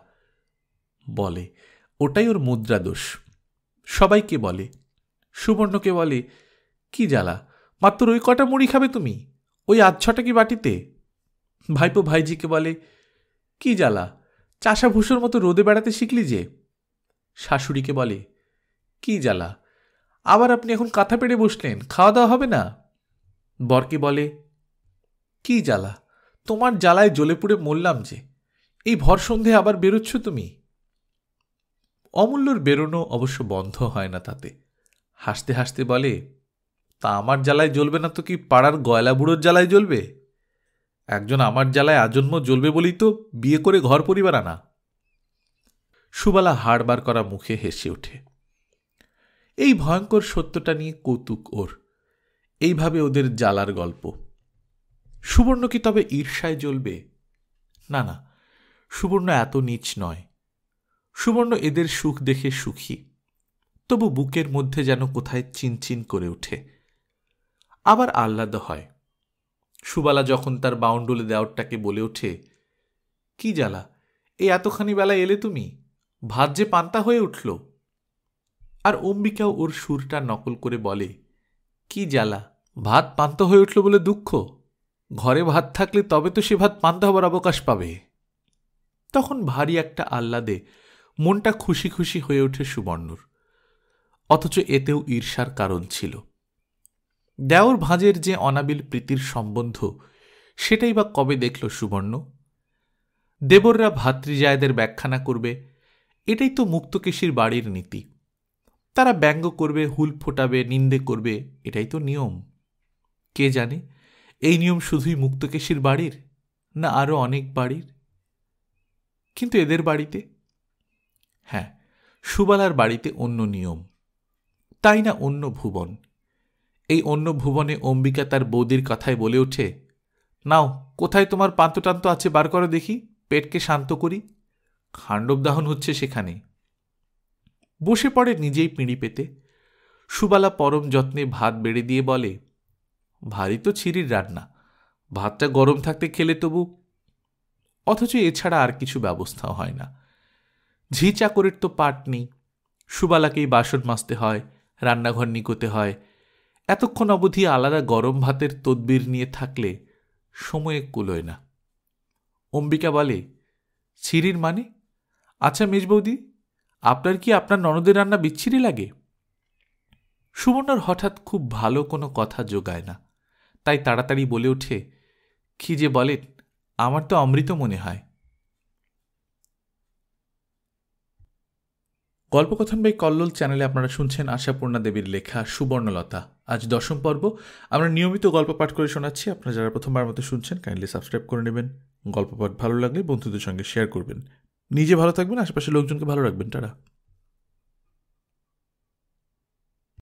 বলে, ওটাই ওর মুদ্রা দোষ। সবাইকে বলে, সুবর্ণকে বলে, কি জ্বালা, মাত্র ওই কটা মুড়ি খাবে তুমি, ওই 8-6টা কি বাটিতে? ভাইপো ভাইজিকে বলে, কি জ্বালা, চাষা ভুষোর মতো রোদে বেড়াতে শিখলি যে। শাশুড়িকে বলে, কি জ্বালা, আবার আপনি এখন কাঁথা পেড়ে বসলেন, খাওয়া দাওয়া হবে না? বরকে বলে, কি জ্বালা, তোমার জ্বালায় জ্বলে পুড়ে মরলাম যে, এই ভর সন্ধে আবার বেরোচ্ছ তুমি। অমূল্যর বেরোনো অবশ্য বন্ধ হয় না তাতে। হাসতে হাসতে বলে, তা আমার জ্বালায় জ্বলবে না তো কি পাড়ার গয়লা বুড়োর জ্বালায় জ্বলবে? একজন আমার জ্বালায় আজন্ম জ্বলবে বলেই তো বিয়ে করে ঘর পরিবার আনা। সুবালা হাড় বার করা মুখে হেসে ওঠে। এই ভয়ঙ্কর সত্যটা নিয়ে কৌতুক ওর। এইভাবে ওদের জ্বালার গল্প। সুবর্ণ কি তবে ঈর্ষায় জ্বলবে? না না, সুবর্ণ এত নীচ নয়। সুবর্ণ এদের সুখ দেখে সুখী, তবু বুকের মধ্যে যেন কোথায় চিনচিন করে ওঠে, আবার আহ্লাদ হয়। সুবালা যখন তার বাউন্ডুলে দেওয়ারটাকে বলে ওঠে, কি জ্বালা, এই এতখানি বেলা এলে তুমি, ভাত যে পান্তা হয়ে উঠল। আর অম্বিকাও ওর সুরটা নকল করে বলে, কি জ্বালা, ভাত পান্তা হয়ে উঠল বলে দুঃখ? ঘরে ভাত থাকলে তবে তো সে ভাত পান্তা হবার অবকাশ পাবে। তখন ভারী একটা আহ্লাদে মনটা খুশি খুশি হয়ে ওঠে সুবর্ণর, অথচ এতেও ঈর্ষার কারণ ছিল। দেওর ভাঁজের যে অনাবিল প্রীতির সম্বন্ধ, সেটাই বা কবে দেখল সুবর্ণ? দেবররা ভাতৃজায়দের ব্যাখ্যানা করবে, এটাই তো মুক্তকেশীর বাড়ির নীতি। তারা ব্যঙ্গ করবে, হুল ফোটাবে, নিন্দে করবে, এটাই তো নিয়ম। কে জানে এই নিয়ম শুধুই মুক্তকেশীর বাড়ির, না আরও অনেক বাড়ির? কিন্তু এদের বাড়িতে, হ্যাঁ, সুবালার বাড়িতে অন্য নিয়ম, তাই না অন্য ভুবন। এই অন্য ভুবনে অম্বিকা তার বৌদির কথায় বলে ওঠে, নাও, কোথায় তোমার পান্তটান্ত আছে বার করো দেখি, পেটকে শান্ত করি। খাণ্ডবদাহন হচ্ছে সেখানে। বসে পড়ে নিজেই পিঁড়ি পেতে। সুবালা পরম যত্নে ভাত বেড়ে দিয়ে বলে, ভারী তো ছিরির রান্না, ভাতটা গরম থাকতে খেলে তবু। অথচ এছাড়া আর কিছু ব্যবস্থাও হয় না। ঝি চাকরের তো পাট নেই, সুবালাকেই বাসন মাজতে হয়, রান্নাঘর নিকোতে হয়। এতক্ষণ অবধি আলাদা গরম ভাতের তদবির নিয়ে থাকলে সময়ে কুলোয় না। অম্বিকা বলে, ছিরির মানে? আচ্ছা মেজবৌদি, আপনার কি আপনার ননদের রান্না বিচ্ছিরি লাগে? সুবর্ণর হঠাৎ খুব ভালো কোনো কথা জোগায় না, তাই তাড়াতাড়ি বলে ওঠে, কি যে বলেন, আমার তো অমৃত মনে হয়। গল্পকথন বাই কল্লোল চ্যানেলে আপনারা শুনছেন আশাপূর্ণা দেবীর লেখা সুবর্ণলতা। আজ 10ম পর্ব। আমরা নিয়মিত গল্প পাঠ করে শোনাচ্ছি। আপনারা যারা প্রথমবার মতো শুনছেন, কাইন্ডলি সাবস্ক্রাইব করে নেবেন। গল্প পাঠ ভালো লাগলে বন্ধুদের সঙ্গে শেয়ার করবেন। নিজে ভালো থাকবেন, আশেপাশের লোকজনকে ভালো রাখবেন। টাটা।